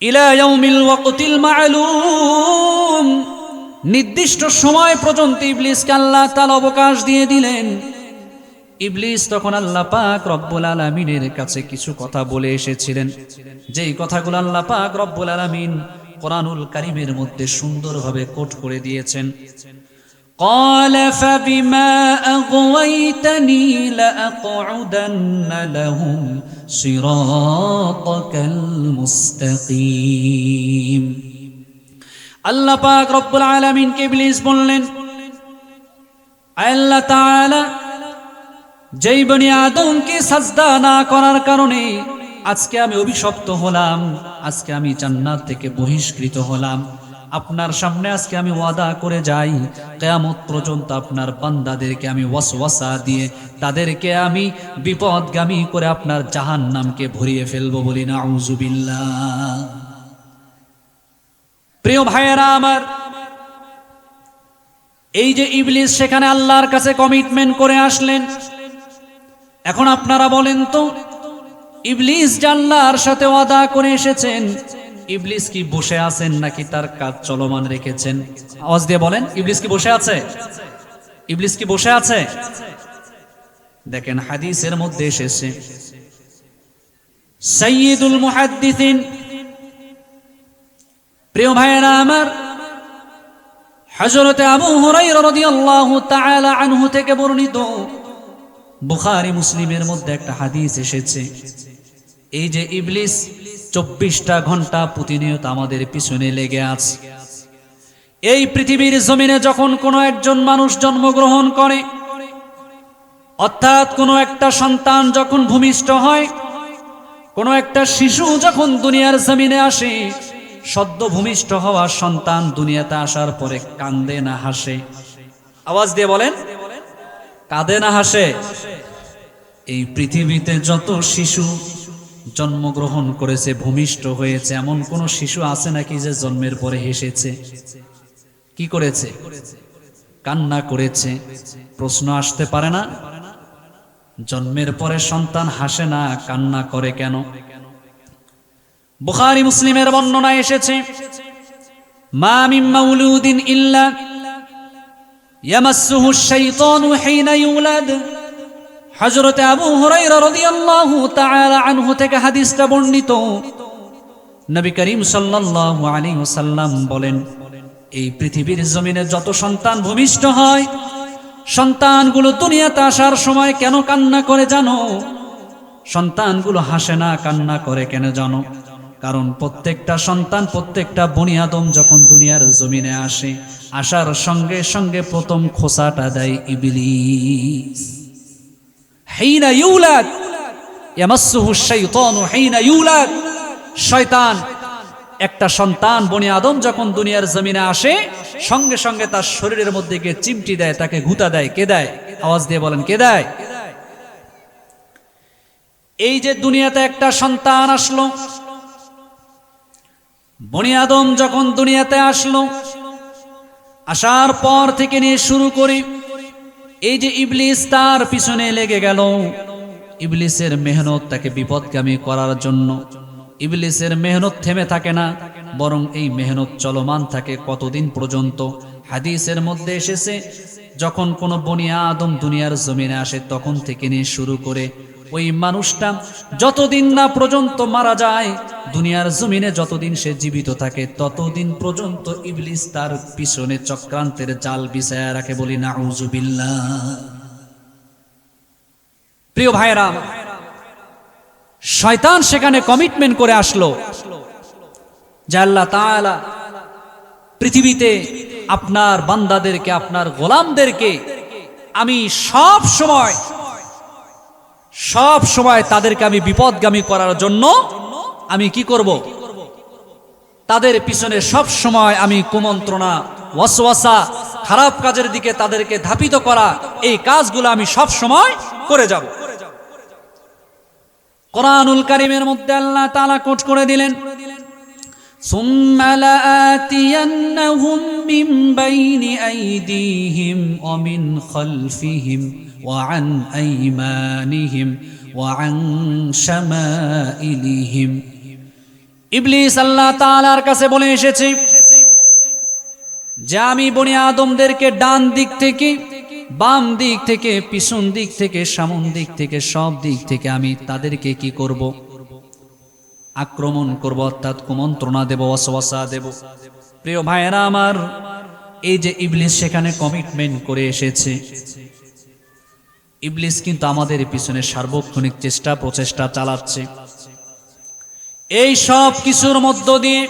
ইলা ইয়াউমিল ওয়াক্তিল মা'লুম, নির্দিষ্ট সময় পর্যন্ত ইবলিসকে আল্লাহ তাআলা অবকাশ দিয়ে দিলেন। ইবলিস তখন আল্লাহ পাক রব্বুল আলামিনের কাছে কিছু কথা বলে এসেছিলেন, যেই কথাগুলো আল্লাহ পাক রব্বুল আলামিন কোরআনুল কারীমের মধ্যে সুন্দরভাবে কোট করে দিয়েছেন। قال فبما أغويتني لأقعدن لهم صراطك المستقيم। আল্লাহ পাক রব্বুল আলামিন কে ইবলিস বললেন, আল্লাহ তাআলা যেই বনি আদমকে সাজদা না করার কারণে আজকে আমি অভিশপ্ত হলাম, আজকে আমি জান্নাত থেকে বহিষ্কৃত হলাম, আপনার সামনে আজকে আমি ওয়াদা করে যাই, কিয়ামত পর্যন্ত আপনার বান্দাদেরকে আমি ওয়াসওয়াসা দিয়ে তাদেরকে আমি বিপদগামী করে আপনার জাহান্নামকে ভরিয়ে ফেলবো। বলি নাউযুবিল্লাহ। প্রিয় ভাইয়েরা আমার, এই যে ইবলিস সেখানে আল্লাহর কাছে কমিটমেন্ট করে আসলেন, এখন আপনারা বলেন তো, ইবলিস আল্লাহর সাথে ওয়াদা করে এসেছেন, ইবলিস কি বসে আছেন নাকি তার কাজ চলমান রেখেছেন? আওয়াজ দিয়ে বলেন, ইবলিস কি বসে আছে? ইবলিস কি বসে আছে? দেখেন হাদিসের মধ্যে এসেছে, সাইয়্যিদুল মুহাদ্দিসিন, প্রিয় ভাইয়েরা আমার, হযরতে আবু হুরায়রা রাদিয়াল্লাহু তাআলা আনহু থেকে বর্ণিত, বুখারী মুসলিমের মধ্যে একটা হাদিস এসেছে, এই যে ইবলিস 24টা ঘন্টা প্রতিনিয়ত আমাদের পিছনে লেগে আছে। এই পৃথিবীর জমিনে যখন কোনো একজন মানুষ জন্মগ্রহণ করে, অর্থাৎ কোনো একটা সন্তান যখন ভূমিষ্ঠ হয়, কোনো একটা শিশু যখন দুনিয়ার জমিনে আসে, সদ্য ভূমিষ্ঠ হওয়া সন্তান দুনিয়াতে আসার পরে কান্দে না হাসে? আওয়াজ দিয়ে বলেন, কাঁদে না হাসে? এই পৃথিবীতে যত শিশু জন্মগ্রহণ করেছে, ভূমিষ্ঠ হয়েছে, এমন কোন শিশু আছে নাকি যে জন্মের পরে হেসেছে? কি করেছে? কান্না করেছে? প্রশ্ন আসতে পারে না, জন্মের পরে সন্তান হাসে না, কান্না করে কেন? বুখারী মুসলিমের বর্ণনায় এসেছে, মা মিন মাউলুদিন ইল্লা ইয়ামাসসুহু শাইতানু হিনা ইউলাদ। হযরতে আবু হুরায়রা রাদিয়াল্লাহু তাআলা আনহু থেকে হাদিসটা বর্ণিত, নবী করিম সাল্লাল্লাহু আলাইহি ওয়াসাল্লাম বলেন, এই পৃথিবীর জমিনে যত সন্তান ভূমিষ্ঠ হয়, সন্তানগুলো দুনিয়াতে আসার সময় কেন কান্না করে জানো? সন্তানগুলো হাসে না, কান্না করে কেন জানো? কারণ প্রত্যেকটা সন্তান, প্রত্যেকটা বনি আদম যখন দুনিয়ার জমিনে আসে, আসার সঙ্গে সঙ্গে প্রথম খোসাটা দেয় ইবলিস। হিনা ইউলাদ ইয়ামাসসুহু শাইতানু হিনা ইউলাদ। শয়তান, একটা সন্তান বনি আদম যখন দুনিয়ার জমিনে আসে, সঙ্গে সঙ্গে তার শরীরের মধ্যে গিয়ে চিমটি দেয়, তাকে ঘুতা দেয়। কে দেয়? আওয়াজ দিয়ে বলেন, কে দেয়? এই যে দুনিয়াতে একটা সন্তান আসলো, বনি আদম যখন দুনিয়াতে আসলো, আসার পর থেকে নিয়ে শুরু করে এই যে ইবলিস তার পিছনে লেগে গেল, ইবলিসের মেহনত তাকে বিপদগামী করার জন্য। ইবলিসের মেহনত থেমে থাকে না, বরং এই মেহনত চলমান থাকে কতদিন পর্যন্ত? হাদিসের মধ্যে এসেছে, যখন কোনো বনি আদম দুনিয়ার জমিনে আসে, তখন থেকে নিয়ে শুরু করে ওই মানুষটা যতদিন না পর্যন্ত মারা যায়, দুনিয়ার জমিনে যতদিন সে জীবিত থাকে, ততদিন পর্যন্ত ইবলিস তার পিছনে চক্রান্তের জাল বিছায়া রাখে। বলি নাউযুবিল্লাহ। প্রিয় ভাইরা, শয়তান সেখানে কমিটমেন্ট করে আসলো, যে আল্লাহ তাআলা পৃথিবীতে আপনার বান্দাদেরকে, আপনার গোলামদেরকে আমি সব সময় তাদেরকে আমি বিপদগামী করার জন্য আমি কি করব? তাদের পিছনে সব সময় আমি কুমন্ত্রণা, ওয়াসওয়াসা, খারাপ কাজের দিকে তাদেরকে ধাপিত করা, এই কাজগুলো আমি সব সময় করে যাব। কোরআনুল কারীমের মধ্যে আল্লাহ তাআলা কোট করে দিলেন, সুম্মা লাআতিয়ান্নাহুম মিন বাইনি আইদিহিম ওয়া মিন খালফিহিম ওয়া আন আইমানিহিম ওয়া আন শামাইলিহিম। ইবলিস আল্লাহ তাআলার কাছে বলে এসেছে যে আমি বনি আদমদেরকে ডান দিক থেকে, বাম দিক থেকে, পিছন দিক থেকে, সামন দিক থেকে, সব দিক থেকে আমি তাদেরকে কি করব? আক্রমণ করব, অর্থাৎ কুমন্ত্রণা দেব, ওয়াসওয়াসা দেব। প্রিয় ভাইয়েরা আমার, এই যে ইবলিস সেখানে কমিটমেন্ট করে এসেছে, ইবলিস কিন্তু আমাদের পিছনে সার্বক্ষণিক প্রচেষ্টা চালাচ্ছে। এই সব কিছুর মধ্য দিয়ে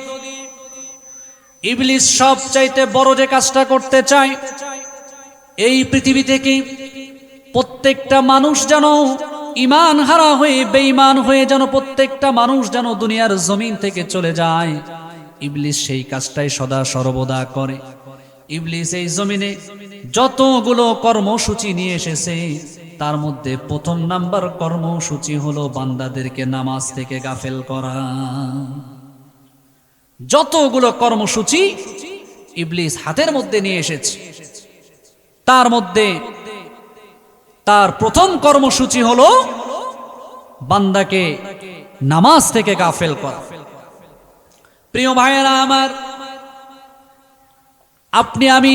ইবলিস সবচাইতে বড় যে কাজটা করতে চায়, এই পৃথিবী থেকে প্রত্যেকটা মানুষ যেন ঈমান হারা হয়ে, বেঈমান হয়ে যেন প্রত্যেকটা মানুষ যেন দুনিয়ার জমিন থেকে চলে যায়। ইবলিস সেই কাজটাই সদা সর্বদা করে। ইবলিস এই জমিনে যতগুলো কর্মসূচি নিয়ে এসেছে, তার মধ্যে প্রথম নাম্বার কর্মসূচি হলো বান্দাদেরকে নামাজ থেকে গাফেল করা। যতগুলো কর্মসূচি ইবলিস হাতের মধ্যে নিয়ে এসেছে, তার মধ্যে তার প্রথম কর্মসূচি হলো বান্দাকে নামাজ থেকে গাফেল করা। প্রিয় ভাইয়েরা আমার, আপনি, আমি,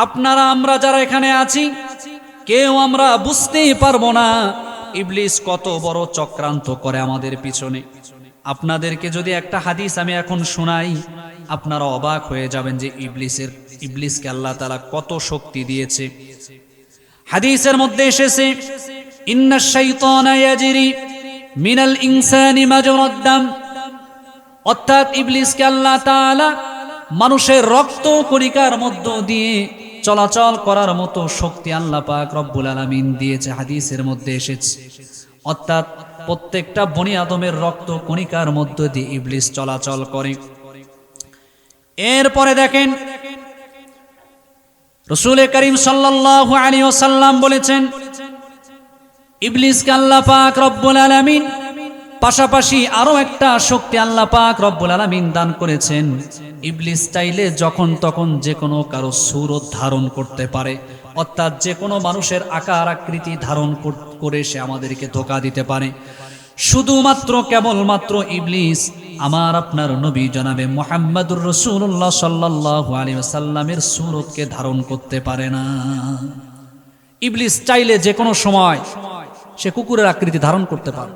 আপনারা, আমরা যারা এখানে আছি, কেউ আমরা বুঝতেই পারবো না ইবলিস কত বড় চক্রান্ত করে আমাদের পিছনে। আপনাদেরকে যদি একটা হাদিস আমি এখন শোনাই, আপনারা অবাক হয়ে যাবেন যে ইবলিসকে আল্লাহ তাআলা কত শক্তি দিয়েছে। হাদিসের মধ্যে এসেছে, ইন্নাশ শাইতানা ইয়াজরি মিনাল ইনসানি মাজরাদ দাম, অর্থাৎ ইবলিসকে আল্লাহ তাআলা মানুষের রক্ত কণিকার মধ্য দিয়ে চলাচল করার মতো শক্তি আল্লাহ পাক রব্বুল আলামিন দিয়েছে। হাদিসের মধ্যে এসেছে, অর্থাৎ প্রত্যেকটা বনি আদমের রক্ত কণিকার মধ্য দিয়ে ইবলিস চলাচল করে। এরপরে দেখেন, রাসূল করিম সাল্লাল্লাহু আলাইহি ওয়াসাল্লাম বলেছেন, ইবলিসকে আল্লাহ পাক রব্বুল আলামিন পাশাপাশি আরো একটা শক্তি আল্লাহ পাক রব্বুল আলামিন দান করেছেন। ইবলিস চাইলে যখন তখন যে কোনো কারো সূরত ধারণ করতে পারে, অর্থাৎ যে কোনো মানুষের আকার আকৃতি ধারণ করে সে আমাদেরকে ধোঁকা দিতে পারে। শুধুমাত্র কেবলমাত্র ইবলিস আমার আপনার নবী জনাবে মুহাম্মদুর রাসূলুল্লাহ সাল্লাল্লাহু আলাইহি ওয়াসাল্লামের সূরতকে ধারণ করতে পারে না। ইবলিস চাইলে যে কোনো সময় সে কুকুরের আকৃতি ধারণ করতে পারে,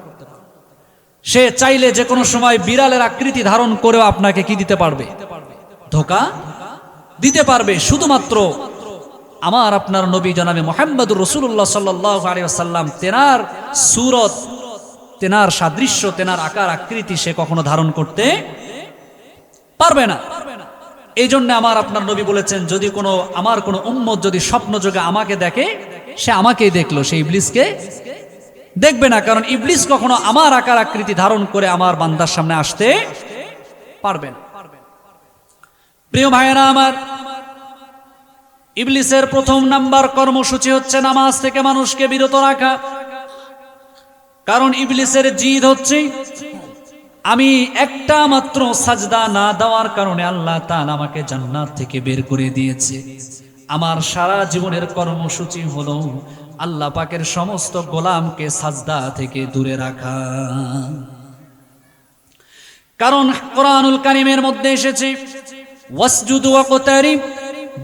সে চাইলে যে কোনো সময় বিড়ালের আকৃতি ধারণ করেও আপনাকে কি দিতে পারবে? ধোঁকা দিতে পারবে। শুধুমাত্র আমার আপনার নবী জনাবে মুহাম্মদুর রাসূলুল্লাহ সাল্লাল্লাহু আলাইহি ওয়াসাল্লাম, তেনার সূরত, তেনার সাদৃশ্য, তেনার আকার আকৃতি সে কখনো ধারণ করতে পারবে না। এই জন্য আমার আপনার নবী বলেছেন, যদি আমার কোনো উম্মত যদি স্বপ্ন যোগে আমাকে দেখে, সে আমাকেই দেখলো, সে ইবলিসকে দেখবে না। কারণ ইবলিস কখনো আমার আকার আকৃতি ধারণ করে আমার বান্দার সামনে আসতে পারবে না। প্রিয় ভাইয়েরা আমার, ইবলিসের প্রথম নাম্বার কর্মসূচি হচ্ছে নামাজ থেকে মানুষকে বিরত রাখা। কারণ ইবলিসের জিদ হচ্ছে, আমি একটা মাত্র সাজদা না দেওয়ার কারণে আল্লাহ তাআলা আমাকে জান্নাত থেকে বের করে দিয়েছে। আমার সারা জীবনের কর্মসূচি হলো আল্লাহ পাকের সমস্ত গোলামকে সাজদা থেকে দূরে রাখা। কারণ কোরআনুল কারীমের মধ্যে এসেছে, ওয়াসজুদু ওয়াকতারিব,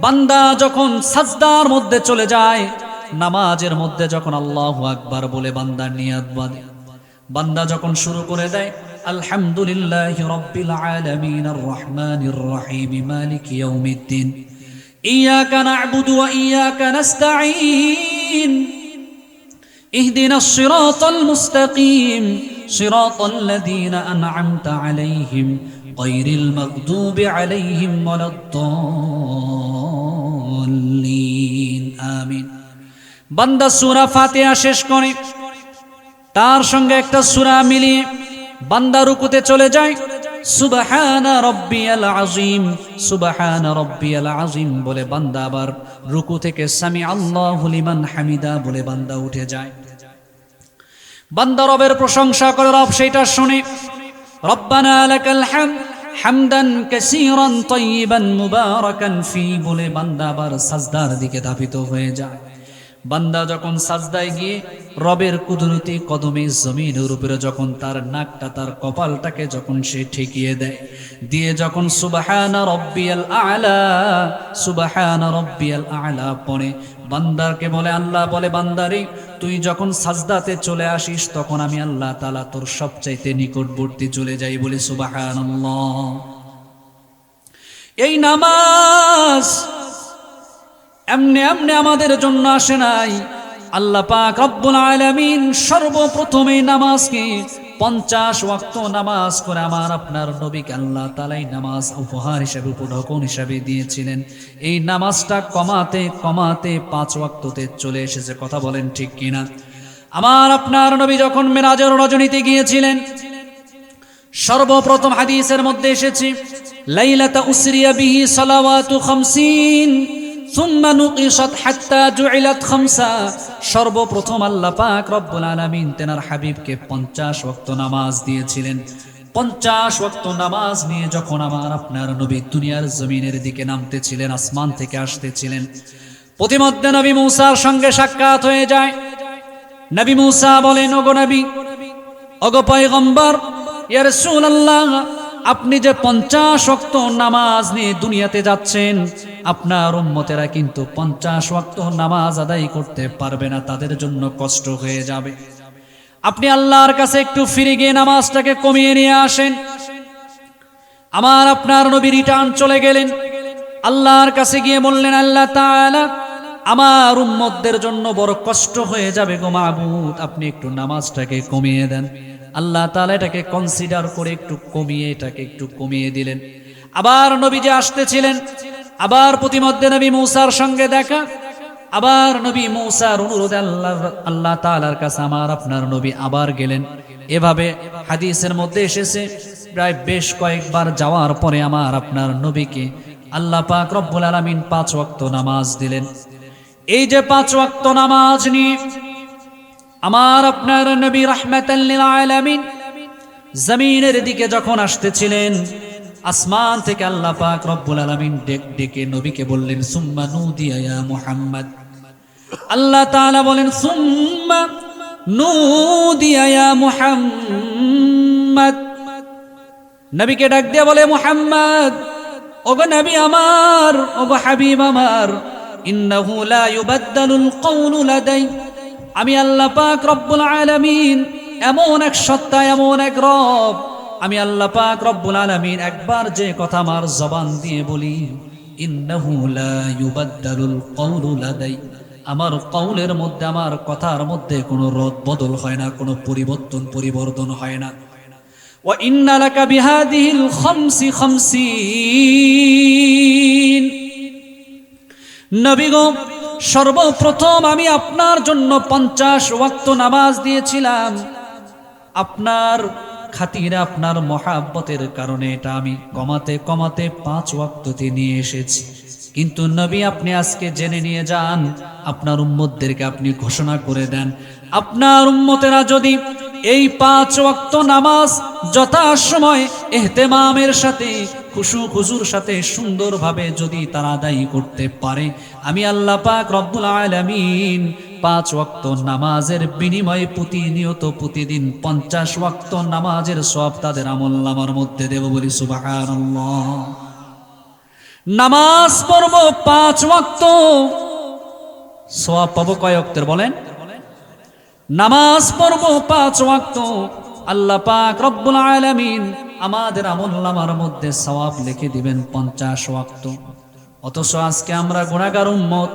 বান্দা যখন সাজদার মধ্যে চলে যায়, নামাজের মধ্যে যখন আল্লাহু আকবার বলে বান্দা নিয়াত বাঁধে, বান্দা যখন শুরু করে দেয় আলহামদুলিল্লাহি রাব্বিল আলামিন আর রহমানির রহিম মালিকি ইয়াউমিদ্দিন ইয়াকা না'বুদু ওয়া ইয়াকা নাস্তাঈন ইহদিনাস সিরাতাল মুস্তাকিম সিরাতাল লাযীনা আন'আমতা আলাইহিম গায়রিল মাগদুবি আলাইহিম ওয়ালাদ-দাল্লিন। আমিন। বান্দা সূরা ফাতিহা শেষ করে তার সঙ্গে একটা সূরা মিলিয়ে বান্দা রুকুতে চলে যায়, সুবহানা রাব্বিয়াল আযীম, সুবহানা রাব্বিয়াল আযীম বলে বান্দা আবার রুকু থেকে সামি আল্লাহু লিমান হামিদা বলে বান্দা উঠে যায়। বান্দা রবের প্রশংসা করে, রব সেটা শুনে রব্বানা লাকাল হামদ হামদান কাসীরান তাইয়িবান মুবারাকান ফি বলে বান্দা আবার সাজদার দিকে ধাবিত হয়ে যায়। বান্দা যখন সাজদায় গিয়ে রবের কুদরতি কদমে জমিনের উপরে যখন তার নাকটা তার কপালটাকে যখন সে ঠেকিয়ে দেয়, দিয়ে যখন সুবহানা রাব্বিয়াল আ'লা, সুবহানা রাব্বিয়াল আ'লা পড়ে, বান্দাকে বলে, আল্লাহ বলে বান্দারে তুই যখন সাজদাতে চলে আসিস তখন আমি আল্লাহ তাআলা তোর সবচাইতে নিকটবর্তী চলে যাই, বলে সুবহানাল্লাহ। এই নামাজ এমনি এমনি আমাদের জন্য আসে নাই। আল্লাহ পাক রব্বুল আলামিন সর্বপ্রথম এই নামাজকে 50 ওয়াক্ত নামাজ করে আমার আপনার নবীকে আল্লাহ তাআলা এই নামাজ উপহার হিসেবে, উপঢৌকন হিসেবে দিয়েছিলেন। এই নামাজটা কমাতে কমাতে 5 ওয়াক্ততে চলে এসেছে। কথা বলেন ঠিক কিনা? আমার আপনার নবী যখন মেরাজের রজনীতে গিয়েছিলেন, সর্বপ্রথম হাদিসের মধ্যে এসেছে লাইলাতা উসরিয়া বিহি সালাওয়াতু 50 সুম্মা নুকিশাত হাত্তা জুইলাত 5। সর্বপ্রথম আল্লাহ পাক রব্বুল আলামিন তেনার হাবিবকে 50 ওয়াক্ত নামাজ দিয়েছিলেন। 50 ওয়াক্ত নামাজ নিয়ে যখন আমার আপনার নবী দুনিয়ার জমিনের দিকে নামতেছিলেন, আসমান থেকে আসতেছিলেন, প্রতিমধ্যে নবী মূসার সঙ্গে সাক্ষাৎ হয়ে যায়। নবী মূসা বলেন, ওগো নবী, ওগো পয়গম্বর, ইয়া রাসূলুল্লাহ, আপনি যে 50 ওয়াক্ত নামাজ নিয়ে দুনিয়াতে যাচ্ছেন, আপনার উম্মতেরা কিন্তু 50 ওয়াক্ত নামাজ আদায় করতে পারবে না, তাদের জন্য কষ্ট হয়ে যাবে। আপনি আল্লাহর কাছে একটু ফিরে গিয়ে নামাজটাকে কমিয়ে নিয়ে আসেন। আমার আপনার নবী রিটার্ন চলে গেলেন, আল্লাহর কাছে গিয়ে বললেন, আল্লাহ তাআলা, আমার উম্মতদের জন্য বড় কষ্ট হয়ে যাবে গো মাবুদ, আপনি একটু নামাজটাকে কমিয়ে দেন। আল্লাহ তাআলা এটাকে কনসিডার করে এটাকে একটু কমিয়ে দিলেন। আবার নবী যে আসতেছিলেন, আবার প্রতিমধ্যে নবী মূসার সঙ্গে দেখা, আবার নবী মূসার অনুরোধে আল্লাহ তাআলার কাছে আমার আপনার নবী আবার গেলেন। এভাবে হাদিসের মধ্যে এসেছে প্রায় বেশ কয়েকবার যাওয়ার পরে আমার আপনার নবীকে আল্লাহ পাক রব্বুল আলামিন 5 ওয়াক্ত নামাজ দিলেন। এই যে 5 ওয়াক্ত নামাজ নিয়ে আমার আপনার নবী রাহমাতাল লিল আলামিন জমিনের দিকে যখন আসতেছিলেন, আসমান থেকে আল্লাহ পাক রব্বুল আলামিন ডেকে নবীকে বললেন, সুম্মা নুদিয়া ইয়া মুহাম্মদ। আল্লাহ তাআলা বলেন, সুম্মা নুদিয়া ইয়া মুহাম্মদ। নবীকে ডাক দিয়ে বলে, মুহাম্মদ, ওগো নবী আমার, ওগো হাবিব আমার, ইন্নাহু লা ইউবাদদালুল কওলু লাদাই। আমি আল্লাহ পাক রব্বুল আলামিন এমন এক সত্তা, এমন এক রব, আমি আল্লাহ পাক রব্বুল আলামিন একবার যে কথা আমার জবান দিয়ে বলি, ইন্নাহু লা ইউবাদদালুল কওলু লাদাই, আমার কওলের মধ্যে, আমার কথার মধ্যে কোনো রদ বদল হয় না, কোনো পরিবর্তন হয় না। ওয়া ইন্না লাকা বিহাদিহিল খামসি 50। নবী গো, সর্বপ্রথম আমি আপনার জন্য 50 ওয়াক্ত নামাজ দিয়েছিলাম, আপনার খাতিরে, আপনার মহাব্বতের কারণে এটা আমি কমাতে কমাতে 5 ওয়াক্ততে নিয়ে এসেছি। কিন্তু নবী, আপনি আজকে জেনে নিয়ে যান, আপনার উম্মতদেরকে আপনি ঘোষণা করে দেন, আপনার উম্মতেরা যদি এই 5 ওয়াক্ত নামাজ যথাসময় ইহতিমামের সাথে, খুশু খুজুর সাথে সুন্দরভাবে যদি তারা আদায় করতে পারে, আমি আল্লাহ পাক রব্বুল আলামিন 5 ওয়াক্ত নামাজের বিনিময়ে প্রতিনিয়ত প্রতিদিন 50 ওয়াক্ত নামাজের সওয়াব তাদের আমলনামার মধ্যে দেব, বলি সুবহানাল্লাহ। নামাজ পড়ব 5 ওয়াক্ত, সওয়াব পাবো কয় ওয়াক্তের বলেন? নামাজ পড়ব 5 ওয়াক্ত, আল্লাহ পাক রব্বুল আলামিন আমাদের আমলনামার মধ্যে সওয়াব লিখে দিবেন 50 ওয়াক্ত। অথচ আজকে আমরা গুনাহগার উম্মত,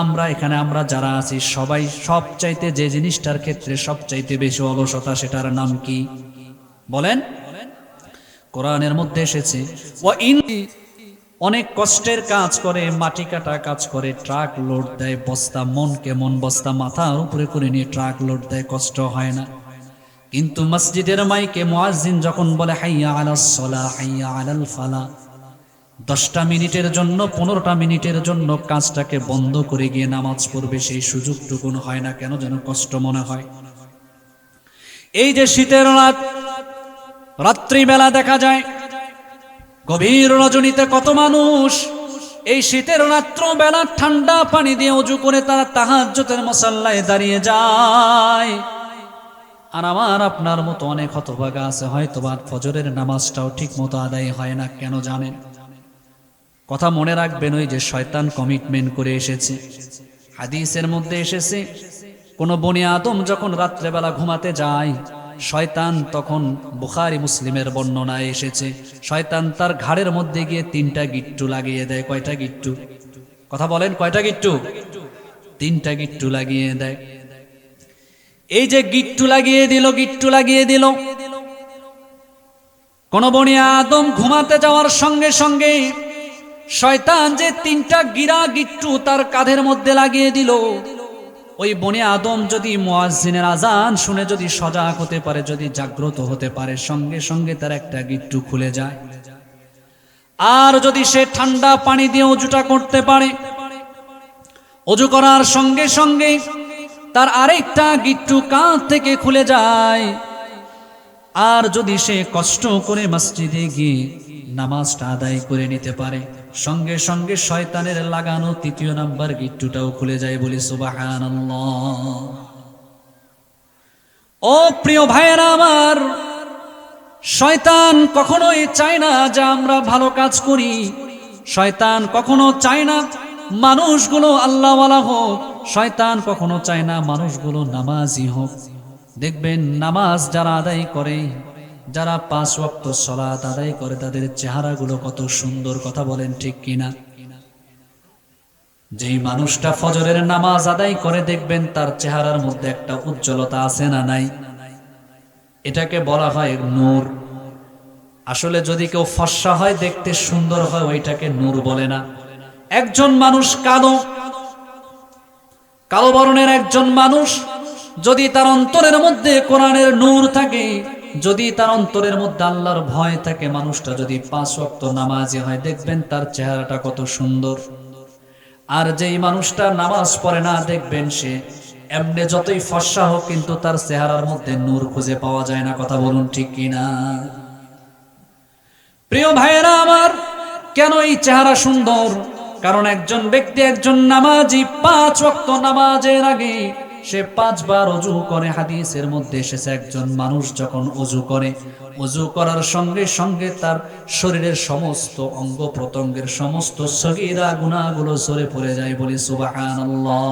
আমরা এখানে আমরা যারা আছি সবাই সবচাইতে যে জিনিসটার ক্ষেত্রে সবচাইতে বেশি অলসতা, সেটার নাম কি বলেন? কোরআনের মধ্যে এসেছে ওয়া ইন, অনেক কষ্টের কাজ করে, মাটি কাটা কাজ করে, ট্রাক লোড দেয়, বস্তা মনকে মন বস্তা মাথার উপরে করে নিয়ে ট্রাক লোড দেয়, কষ্ট হয় না। কিন্তু মসজিদের মাইকে মুয়াজ্জিন যখন বলে হাইয়া আলাস সালাহ হাইয়া আলাল ফালাহ, 10টা মিনিটের জন্য 15টা মিনিটের জন্য কাজটাকে বন্ধ করে গিয়ে নামাজ পড়বে, সেই সুযোগটুকু হয় না, কেন যেন কষ্ট মনে হয়। এই যে শীতের রাত, রাত্রিবেলা দেখা যায় গভীর রজনীতে কত মানুষ এই শীতের রাত্র বেলা ঠান্ডা পানি দিয়ে ওযু করে তারা তাহাজ্জুদের মুসাল্লায় দাঁড়িয়ে যায়। আর আমার আপনার মতো অনেক হতভাগা আছে, হয়তো বা ফজরের নামাজটাও ঠিক মতো আদায় হয় না, কেন জানেন? কথা মনে রাখবেন, ওই যে শয়তান কমিটমেন্ট করে এসেছে। হাদিসের মধ্যে এসেছে কোন বনি আদম যখন রাত্রেবেলা ঘুমাতে যায়, শয়তান তখন, বুখারী মুসলিমের বর্ণনায় এসেছে, শয়তান তার ঘাড়ের মধ্যে গিয়ে 3টা গিট্টু লাগিয়ে দেয়। কয়টা গিট্টু? কথা বলেন, কয়টা গিট্টু? 3টা গিট্টু লাগিয়ে দেয়। এই যে গিট্টু লাগিয়ে দিল, গিট্টু লাগিয়ে দিল, কোন বনি আদম ঘুমাতে যাওয়ার সঙ্গে সঙ্গে শয়তান যে 3টা গিরা গিট্টু তার কাঁধের মধ্যে লাগিয়ে দিল, ওই বনি আদম যদি মুয়াজ্জিনের আজান শুনে যদি সজাগ হতে পারে, যদি জাগ্রত হতে পারে, সঙ্গে সঙ্গে তার একটা গিট্টু খুলে যায়। আর যদি সে ঠান্ডা পানি দিয়ে ওযুটা করতে পারে, ওযু করার সঙ্গে সঙ্গে তার আরেকটা গিট্টু কাঁধ থেকে খুলে যায়। আর যদি সে কষ্ট করে মসজিদে গিয়ে নামাজটা আদায় করে নিতে পারে, সঙ্গে সঙ্গে শয়তানের লাগানো 3য় নাম্বার গিট্টুটাও খুলে যায়। বলি সুবহানাল্লাহ। ও প্রিয় ভাইয়েরা আমার, শয়তান কখনোই চায় না যে আমরা ভালো কাজ করি। শয়তান কখনো চায় না মানুষগুলো আল্লাহওয়ালা হোক। শয়তান কখনো চায় না মানুষগুলো নামাজি হোক। দেখবেন নামাজ যারা আদায় করে, যারা 5 ওয়াক্ত সালাত আদায় করে, তাদের চেহারাগুলো কত সুন্দর। কথা বলেন ঠিক কিনা? যেই মানুষটা ফজরের নামাজ আদায় করে, দেখবেন তার চেহারার মধ্যে একটা উজ্জ্বলতা আছে না নাই? এটাকে বলা হয় নূর। আসলে যদি কেউ ফর্সা হয়, দেখতে সুন্দর হয়, ওইটাকে নূর বলে না। একজন মানুষ কালো বর্ণের একজন মানুষ, যদি তার অন্তরের মধ্যে কোরআনের নূর থাকে, যদি তার অন্তরের মধ্যে আল্লাহর ভয় থাকে, মানুষটা যদি 5 ওয়াক্ত নামাজি হয়, দেখবেন তার চেহারাটা কত সুন্দর। আর যেই মানুষটা নামাজ পড়ে না, দেখবেন সে এমনি যতই ফর্সা হোক, কিন্তু তার চেহারার মধ্যে নূর খুঁজে পাওয়া যায় না। কথা বলুন ঠিক কিনা? প্রিয় ভাইয়েরা আমার, কেন এই চেহারা সুন্দর? কারণ একজন ব্যক্তি, একজন নামাজি 5 ওয়াক্ত নামাজের আগে সে 5 বার ওযু করে। হাদিসের মধ্যে এসেছে একজন মানুষ যখন ওযু করে, ওযু করার সঙ্গে সঙ্গে তার শরীরের সমস্ত অঙ্গ প্রত্যঙ্গের সমস্ত সগীরা গুনাহগুলো ঝরে পড়ে যায়। বলি সুবহানাল্লাহ।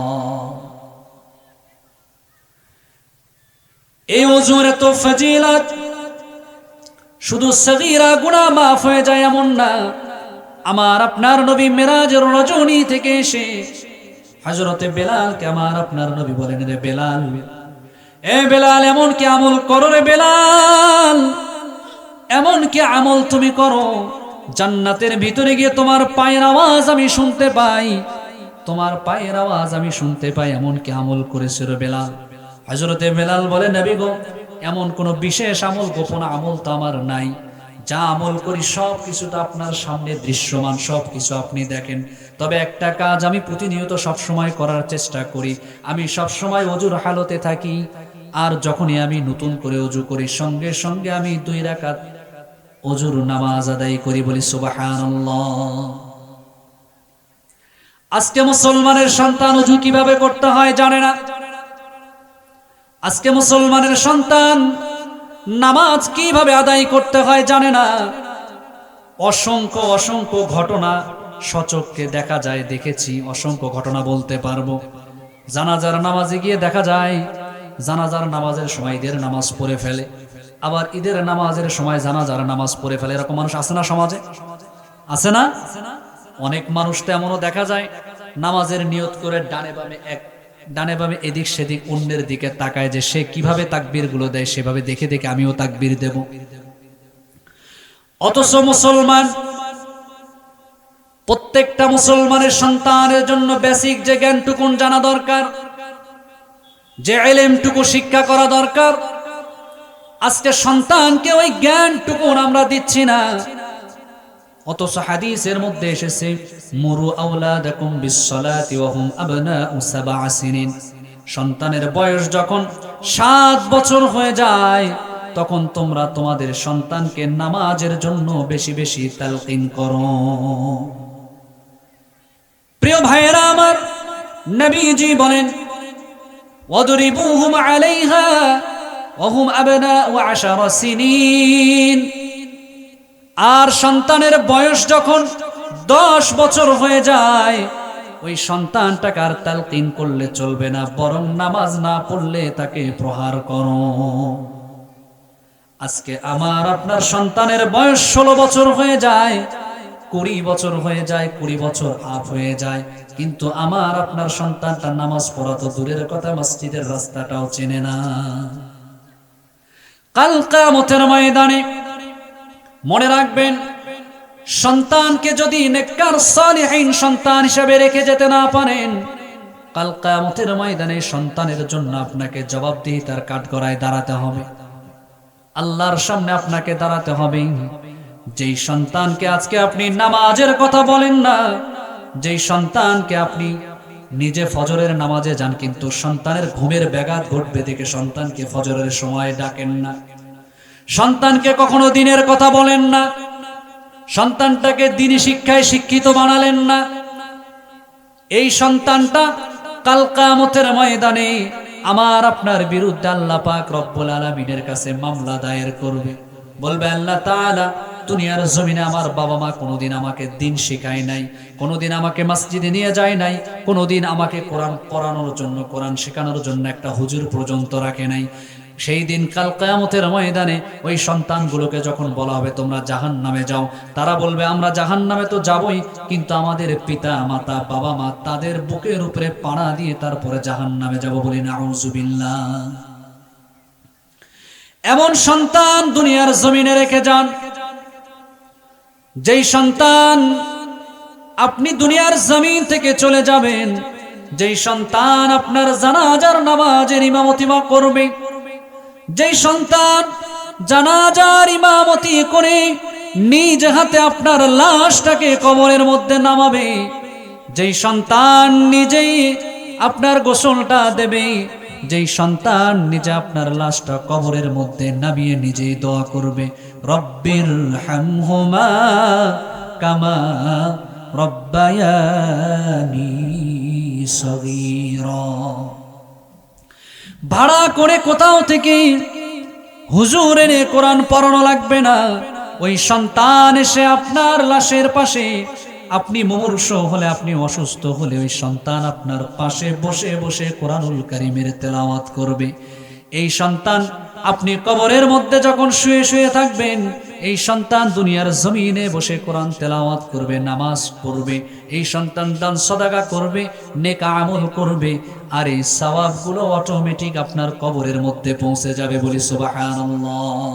এই ওযুর এত ফজিলত, শুধু সগীরা গুনাহ মাফ হয়ে যায় এমন না। আমার আপনার নবী মেরাজের রজনী থেকে এসে হযরতে বেলালকে আমার আপনার নবী বলেন, রে বেলাল, এ বেলাল, এমন কি আমল করো রে বেলাল, এমন কি আমল তুমি করো, জান্নাতের ভিতরে গিয়ে তোমার পায়ের আওয়াজ আমি শুনতে পাই, তোমার পায়ের আওয়াজ আমি শুনতে পাই, এমন কি আমল করেছো রে বেলাল? হযরতে বেলাল বলে, নবী গো, এমন কোন বিশেষ আমল, গোপন আমল তো আমার নাই। যা আমল করি সব কিছুটা আপনার সামনে দৃশ্যমান, সব কিছু আপনি দেখেন। তবে একটা কাজ আমি প্রতিনিয়ত সবসময় করার চেষ্টা করি, আমি সবসময় ওযুর হালতে থাকি। আর যখনই আমি নতুন করে ওযু করি, সঙ্গে সঙ্গে আমি 2 রাকাত ওযুর নামাজ আদায় করি। বলি সুবহানাল্লাহ। আজকে মুসলমানের সন্তান ওযু কিভাবে করতে হয় জানে না। আজকে মুসলমানের সন্তান নামাজ কিভাবে আদায় করতে হয় জানে না। অসংখ্য অসংখ্য ঘটনা সচক্ষে দেখা যায়, দেখেছি, অসংখ্য ঘটনা বলতে পারবো। জানাজার নামাজে গিয়ে দেখা যায়, জানাজার নামাজের সময় ঈদের নামাজ পড়ে ফেলে, আবার ঈদের নামাজের সময় জানাজার নামাজ পড়ে ফেলে। এরকম মানুষ আছে না সমাজে? আছে না? অনেক মানুষ তো এমনও দেখা যায়, নামাজের নিয়ত করে ডানে বামে এদিক সেদিক অন্যের দিকে তাকায়, যে সে কিভাবে তাকবীর গুলো দেয়, সেভাবে দেখে দেখে আমিও তাকবীর দেব। অথচ মুসলমান, প্রত্যেকটা মুসলমানের সন্তানের জন্য বেসিক যে জ্ঞানটুকুন জানা দরকার, যে ইলমটুকু শিক্ষা করা দরকার, আজকে সন্তানকে ওই জ্ঞানটুকুন আমরা দিচ্ছি না। অথচ হাদিসের মধ্যে এসেছে মুরু আওলাদাকুম বিসসালাতি ওয়া হুম আবনাউ সাবআ সিনিন, সন্তানের বয়স যখন 7 বছর হয়ে যায় তখন তোমরা তোমাদের সন্তানকে নামাজের জন্য বেশি বেশি তালকিন করো। প্রিয় ভাইয়েরা আমার, নবীজি বলেন ওয়াদরিবুহুম আলাইহা ওয়া হুম আবনাউ 10 সিনিন, আর সন্তানের বয়স যখন 10 বছর হয়ে যায় ওই সন্তানটাকে আর তালকিন করলে চলবে না, বরং নামাজ না পড়লে তাকে প্রহার করো। আজকে আমার আপনার সন্তানের বয়স 16 বছর হয়ে যায়, 20 বছর হয়ে যায়, 20 বছর আপ হয়ে যায়, কিন্তু আমার আপনার সন্তানটা নামাজ পড়া তো দূরের কথা, মসজিদের রাস্তাটাও চেনে না। কাল কিয়ামতের ময়দানে মনে রাখবেন, সন্তানকে যদি নেককার সালিহিন সন্তান হিসেবে রেখে যেতে না পারেন, কাল কিয়ামতের ময়দানে সন্তানের জন্য আপনাকে জবাবদিহিতার কাঠগড়ায় দাঁড়াতে হবে, আল্লাহর সামনে আপনাকে দাঁড়াতে হবে। যেই সন্তানকে আজকে আপনি নামাজের কথা বলেন না, যেই সন্তানকে আপনি নিজে ফজরের নামাজে যান কিন্তু সন্তানের ঘুমের ব্যাঘাত ঘটবে দেখে সন্তানকে ফজরের সময় ডাকেন না, সন্তানকে কখনো দিনের কথা বলেন না, সন্তানটাকে দ্বীনি শিক্ষায় শিক্ষিত বানালেন না, এই সন্তানটা কাল কিয়ামতের ময়দানে আমার আপনার বিরুদ্ধে আল্লাহ পাক রব্বুল আলামিনের কাছে মামলা দায়ের করবে। বলবে আল্লাহ তাআলা, দুনিয়ার জমিনে আমার বাবা মা কোনোদিন আমাকে দ্বীন শেখায় নাই, কোনোদিন আমাকে মসজিদে নিয়ে যায় নাই, কোনোদিন আমাকে কোরআন পড়ানোর জন্য, কোরআন শেখানোর জন্য একটা হুজুর পর্যন্ত রাখে নাই। সেই দিন কাল কিয়ামতের ময়দানে ওই সন্তানগুলোকে যখন বলা হবে তোমরা জাহান্নামে যাও, তারা বলবে আমরা জাহান্নামে তো যাবই, কিন্তু আমাদের পিতা মাতা বাবা মা তাদের বুকের উপরে পাড়া দিয়ে তারপরে জাহান্নামে যাব, বলি নাউযুবিল্লাহ। এমন সন্তান দুনিয়ার জমিনে রেখে যান, যেই সন্তান আপনি দুনিয়ার জমিন থেকে চলে যাবেন, যেই সন্তান আপনার জানাজার নামাজের ইমামতি করবে, যেই সন্তান জানাজার ইমামতি করে নিজ হাতে আপনার লাশটাকে কবরের মধ্যে নামাবে, যেই সন্তান নিজেই আপনার গোসলটা দেবে, যেই সন্তান নিজে আপনার লাশটা কবরের মধ্যে নামিয়ে নিজেই দোয়া করবে, রব্বির হামহুমা কামা রব্বায়ানি সগীরা। ভাড়া করে কোথাও থেকে হুজুর এনে কোরআন পড়ানো লাগবে না, ওই সন্তান এসে আপনার লাশের পাশে, আপনি মুমূর্ষু হলে, আপনি অসুস্থ হলে ওই সন্তান আপনার পাশে বসে বসে কোরআনুল কারীমের তেলাওয়াত করবে। এই সন্তান আপনি কবরের মধ্যে যখন শুয়ে শুয়ে থাকবেন, এই সন্তান দুনিয়ার জমিনে বসে কোরআন তেলাওয়াত করবে, নামাজ পড়বে, এই সন্তান দান সাদাকা করবে, নেক আমল করবে, আর এই সওয়াবগুলো অটোমেটিক আপনার কবরের মধ্যে পৌঁছে যাবে, বলি সুবহানাল্লাহ।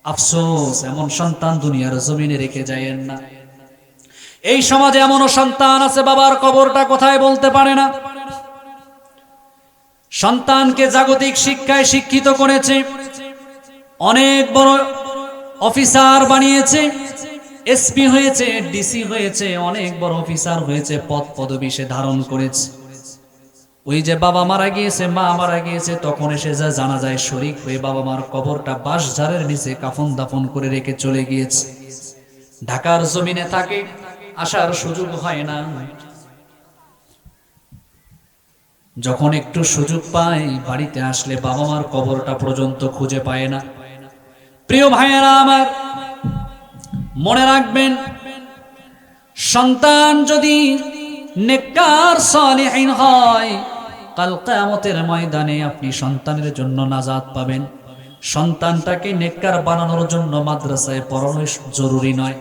আফসোস, এমন সন্তান দুনিয়ার জমিনে রেখে যায়েন না। এই সমাজে এমনও সন্তান আছে বাবার কবরটা কোথায় বলতে পারে না, সন্তানকে জাগতিক শিক্ষায় শিক্ষিত করেছে, অনেক বড় অফিসার বানিয়েছে, এসপি হয়েছে, ডিসি হয়েছে, অনেক বড় অফিসার হয়েছে, পদ পদবি সে ধারণ করেছে। ওই যে বাবা মারা গিয়েছে, মা মারা গিয়েছে, তখন এসে যা জানা যায় শরীক হয়ে বাবা মার কবরটা বাঁশঝাড়ের নিচে কাফন দাফন করে রেখে চলে গিয়েছে। ঢাকার জমিনে থাকে, আসার সুযোগ হয় না, যখন একটু সুযোগ পায় বাড়িতে আসলে বাবা মার কবরটা পর্যন্ত খুঁজে পায় না। প্রিয় ভাইয়েরা আমার, মনে রাখবেন, সন্তান যদি নেককার সালিহিন হয়, কাল কিয়ামতের ময়দানে আপনি সন্তানের জন্য নাজাত পাবেন। সন্তানটাকে নেককার বানানোর জন্য মাদ্রাসায় পড়ানো জরুরি নয়,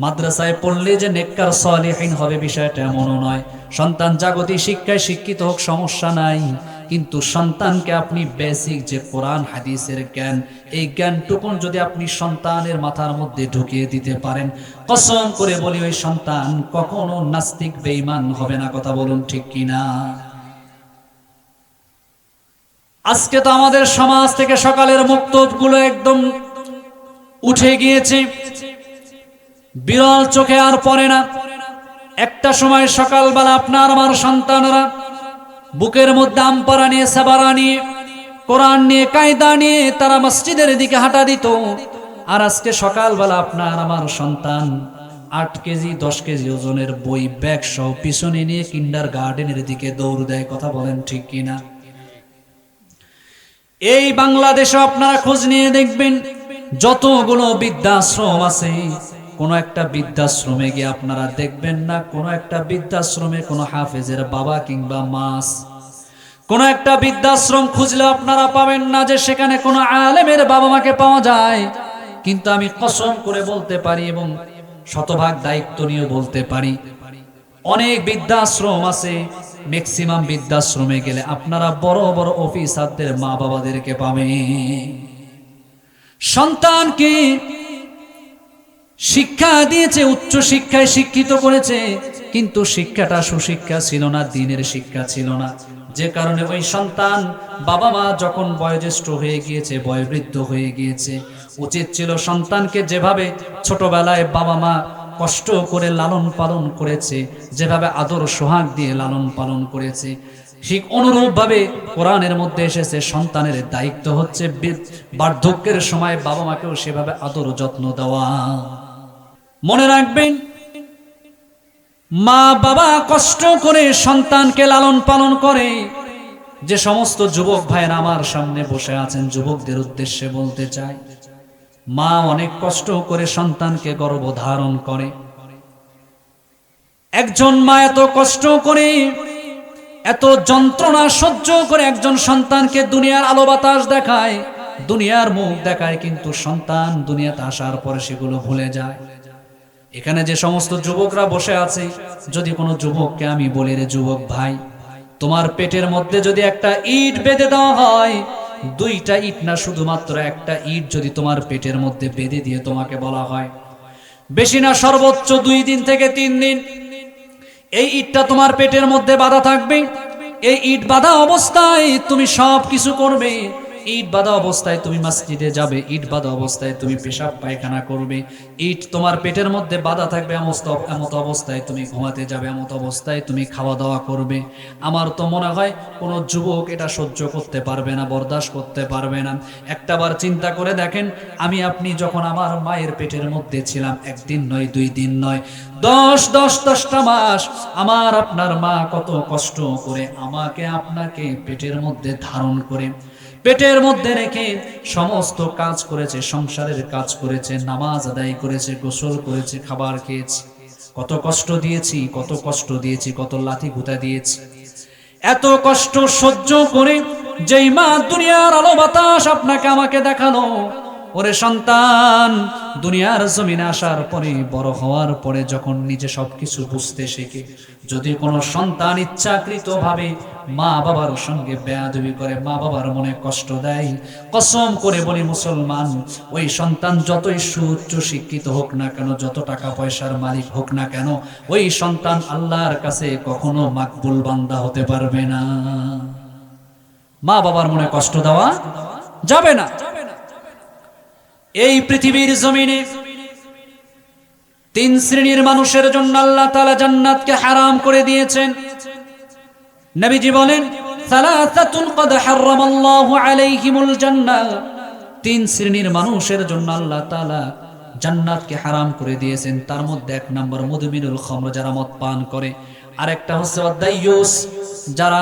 মাদ্রাসায় পড়লে যে নেককার সালিহিন হবে বিষয়টা এমনও নয়। সন্তান জাগতিক শিক্ষায় শিক্ষিত হোক, সমস্যা নাই, কিন্তু সন্তানকে আপনি বেসিক যে কোরআন হাদিসের জ্ঞান, এই জ্ঞানটুকুন যদি আপনি সন্তানের মাথার মধ্যে ঢুকিয়ে দিতে পারেন, কসম করে বলি ওই সন্তান কখনো নাস্তিক বেঈমান হবে না। কথা বলুন ঠিক কিনা? আজকে তো আমাদের সমাজ থেকে সকালের মুক্তবগুলো একদম উঠে গিয়েছে, বিরল চোখে আর পড়ে না। একটা সময় সকালবেলা আপনার আমার সন্তানরা বুকের মধ্যে আমপারা নিয়ে, সাবারা নিয়ে, কোরআন নিয়ে, কায়দা নিয়ে তারা মসজিদের দিকে হাঁটা দিত। আর আজকে সকালবেলা আপনার আমার সন্তান 8 কেজি 10 কেজি ওজনের বই ব্যাগ সহ পিছনে নিয়ে কিন্ডার গার্ডেনের দিকে দৌড় দেয়। কথা বলেন ঠিক কিনা? এই বাংলাদেশে আপনারা খোঁজ নিয়ে দেখবেন, যতগুলো বৃদ্ধাশ্রম আছে, কোন একটা বৃদ্ধাশ্রমে গিয়ে আপনারা দেখবেন না কোন একটা বৃদ্ধাশ্রমে কোন হাফেজের বাবা কিংবা মা। কোন একটা বৃদ্ধাশ্রম খুঁজলে আপনারা পাবেন না যে সেখানে কোন আলেমের বাবা মাকে পাওয়া যায়। কিন্তু আমি কসম করে বলতে পারি এবং শতভাগ দায়িত্ব নিয়ে বলতে পারি, অনেক বৃদ্ধাশ্রম আছে, ম্যাক্সিমাম বৃদ্ধাশ্রমে গেলে আপনারা বড় বড় অফিসারদের মা বাবাদেরকে পাবেন। সন্তানকে শিক্ষা দিয়েছে, উচ্চ শিক্ষায় শিক্ষিত করেছে, কিন্তু শিক্ষাটা সুশিক্ষা ছিল না, দ্বীনের শিক্ষা ছিল না। যে কারণে ওই সন্তান বাবা মা যখন বয়োজ্যেষ্ঠ হয়ে গিয়েছে, বয়োবৃদ্ধ হয়ে গিয়েছে, উচিত ছিল সন্তানকে যেভাবে ছোটবেলায় বাবা মা কষ্ট করে লালন পালন করেছে, যেভাবে আদর সোহাগ দিয়ে লালন পালন করেছে, ঠিক অনুরূপ ভাবে কোরআনের মধ্যে এসেছে সন্তানের দায়িত্ব হচ্ছে বার্ধক্যের সময় বাবা মাকেও সেভাবে আদর যত্ন দেওয়া। মনে রাখবেন, মা বাবা কষ্ট করে সন্তানকে লালন পালন করে। যে সমস্ত যুবক ভাইয়েরা আমার সামনে বসে আছেন, যুবকদের উদ্দেশ্যে বলতে চাই, মা অনেক কষ্ট করে সন্তানকে গর্ভধারণ করে। একজন মা এত কষ্ট করে, এত যন্ত্রণা সহ্য করে একজন সন্তানকে দুনিয়ার আলো বাতাস দেখায়, দুনিয়ার মুখ দেখায়, কিন্তু সন্তান দুনিয়াতে আসার পরে সেগুলো ভুলে যায়। এখানে যে সমস্ত যুবকরা বসে আছে, যদি কোনো যুবককে আমি বলি, রে যুবক ভাই, তোমার পেটের মধ্যে যদি একটা ইট বেঁধে দেওয়া হয়, 2টা ইট না, শুধুমাত্র একটা ইট যদি তোমার পেটের মধ্যে বেঁধে দিয়ে তোমাকে বলা হয়, বেশি না সর্বোচ্চ 2 দিন থেকে 3 দিন এই ইটটা তোমার পেটের মধ্যে বাঁধা থাকবে, এই ইট বাঁধা অবস্থায় তুমি সব কিছু করবে, ইট বাঁধা অবস্থায় তুমি মসজিদে যাবে, ইট বাঁধা অবস্থায় তুমি পেশাব পায়খানা করবে, ইট তোমার পেটের মধ্যে বাঁধা থাকবে, এমত অবস্থায় তুমি ঘুমাতে যাবে, এমত অবস্থায় তুমি খাওয়া দাওয়া করবে। আমার তো মনে হয় কোনো যুবক এটা সহ্য করতে পারবে না, বরদাস্ত করতে পারবে না। একটাবার চিন্তা করে দেখেন, আমি আপনি যখন আমার মায়ের পেটের মধ্যে ছিলাম, 1 দিন নয়, 2 দিন নয়, 10টা মাস আমার আপনার মা কত কষ্ট করে আমাকে আপনাকে পেটের মধ্যে ধারণ করে, পেটের মধ্যে রেখে সমস্ত কাজ করেছে, সংসারের কাজ করেছে, নামাজ আদায় করেছে, গোসল করেছে, খাবার খেয়েছে। কত কষ্ট দিয়েছি, কত কষ্ট দিয়েছি, কত লাথি ঘুতা দিয়েছি। এত কষ্ট সহ্য করে যেই মা দুনিয়ার আলো বাতাস আপনাকে আমাকে দেখালো, ওরে সন্তান, দুনিয়ার জমিনে আসার পরে, বড় হওয়ার পরে যখন নিজে সবকিছু বুঝতে শেখে, যদি কোনো সন্তান ইচ্ছাকৃত ভাবে মা বাবার সঙ্গে বেয়াদবি করে, মা বাবার মনে কষ্ট দেয়, কসম করে বলি মুসলমান, ওই সন্তান যতই সুউচ্চ শিক্ষিত হোক না কেন, যত টাকা পয়সার মালিক হোক না কেন, ওই সন্তান আল্লাহর কাছে কখনো মাকবুল বান্দা হতে পারবে না। মা বাবার মনে কষ্ট দেওয়া যাবে না। এই পৃথিবীর জমিনে 3 শ্রেণীর মানুষের জন্য আল্লাহ তাআলা জান্নাতকে হারাম করে দিয়েছেন। নবীজি বলেন, সালাসাতুন ক্বাদ হারামাল্লাহু আলাইহিমুল জান্নাহ, 3 শ্রেণীর মানুষের জন্য আল্লাহ তাআলা জান্নাতকে হারাম করে দিয়েছেন। তার মধ্যে 1 নম্বর মুদমিনুল খামর, যারা মদ পান করে, আরেকটা হচ্ছে ওয়াদাইয়ুস, যারা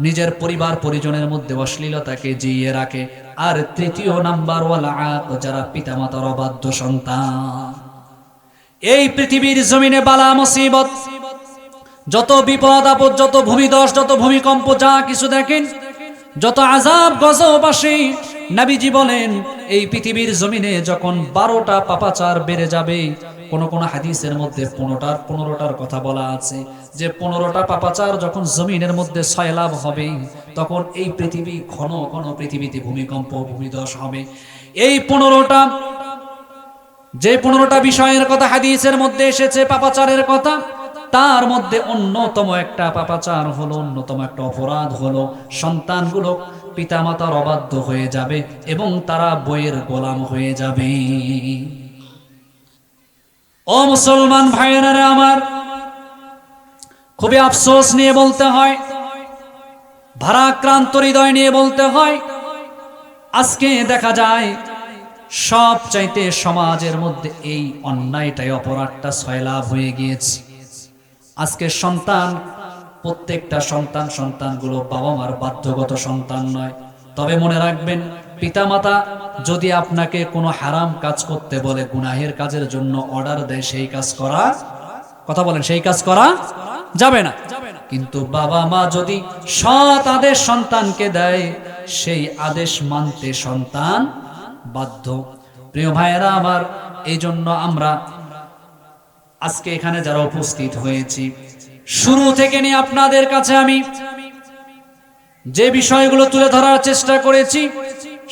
নিজের পরিবার পরিজনের মধ্যে অশ্লীলতাকে জিইয়ে রাখে, আর 3য় নাম্বার ওয়াল আক, যারা পিতামাতার অবাধ্য সন্তান। এই পৃথিবীর জমিনে বালা মুসিবত, যত বিপদ আপদ, যত ভূমিধস, যত ভূমিকম্প, যা কিছু দেখেন, যত আযাব গজব আসে, নবীজি বলেন এই পৃথিবীর জমিনে যখন 12টা পাপাচার বেড়ে যাবে, কোন কোন হাদিসের মধ্যে 15টার কথা বলা আছে, যে 15টা পাপাচার যখন জমিনের মধ্যে সয়লাভ হবে, তখন এই পৃথিবী ঘন ঘন পৃথিবীতে ভূমিকম্প ভূমিধস হবে। এই 15টা বিষয়ের কথা হাদিসের মধ্যে এসেছে, পাপাচারের কথা, তার মধ্যে অন্যতম একটা পাপাচার হলো, অন্যতম একটা অপরাধ হলো, সন্তানগুলো পিতামাতার অবাধ্য হয়ে যাবে এবং তারা বইয়ের গোলাম হয়ে যাবে। ও মুসলমান ভাইয়েরা আমার, খুবই আফসোস নিয়ে বলতে হয়, ভারাক্রান্ত হৃদয় নিয়ে বলতে হয়, আজকে দেখা যায় সবচাইতে সমাজের মধ্যে এই অন্যায়টাই, অপরাধটা সয়লাভ হয়ে গিয়েছে। আজকে সন্তান, প্রত্যেকটা সন্তানগুলো বাবা মার বাধ্যগত সন্তান নয়। তবে মনে রাখবেন, পিতামাতা যদি আপনাকে কোনো হারাম কাজ করতে বলে, গুনাহের কাজের জন্য অর্ডার দেয়, সেই কাজ করা, কথা বলেন, সেই কাজ করা যাবে না। কিন্তু বাবা মা যদি সৎ আদেশ সন্তানকে দেয়, সেই আদেশ মানতে সন্তান বাধ্য। প্রিয় ভাইয়েরা আমার, এই জন্য আমরা আজকে এখানে যারা উপস্থিত হয়েছি, শুরু থেকে নিয়ে আপনাদের কাছে আমি যে বিষয়গুলো তুলে ধরার চেষ্টা করেছি,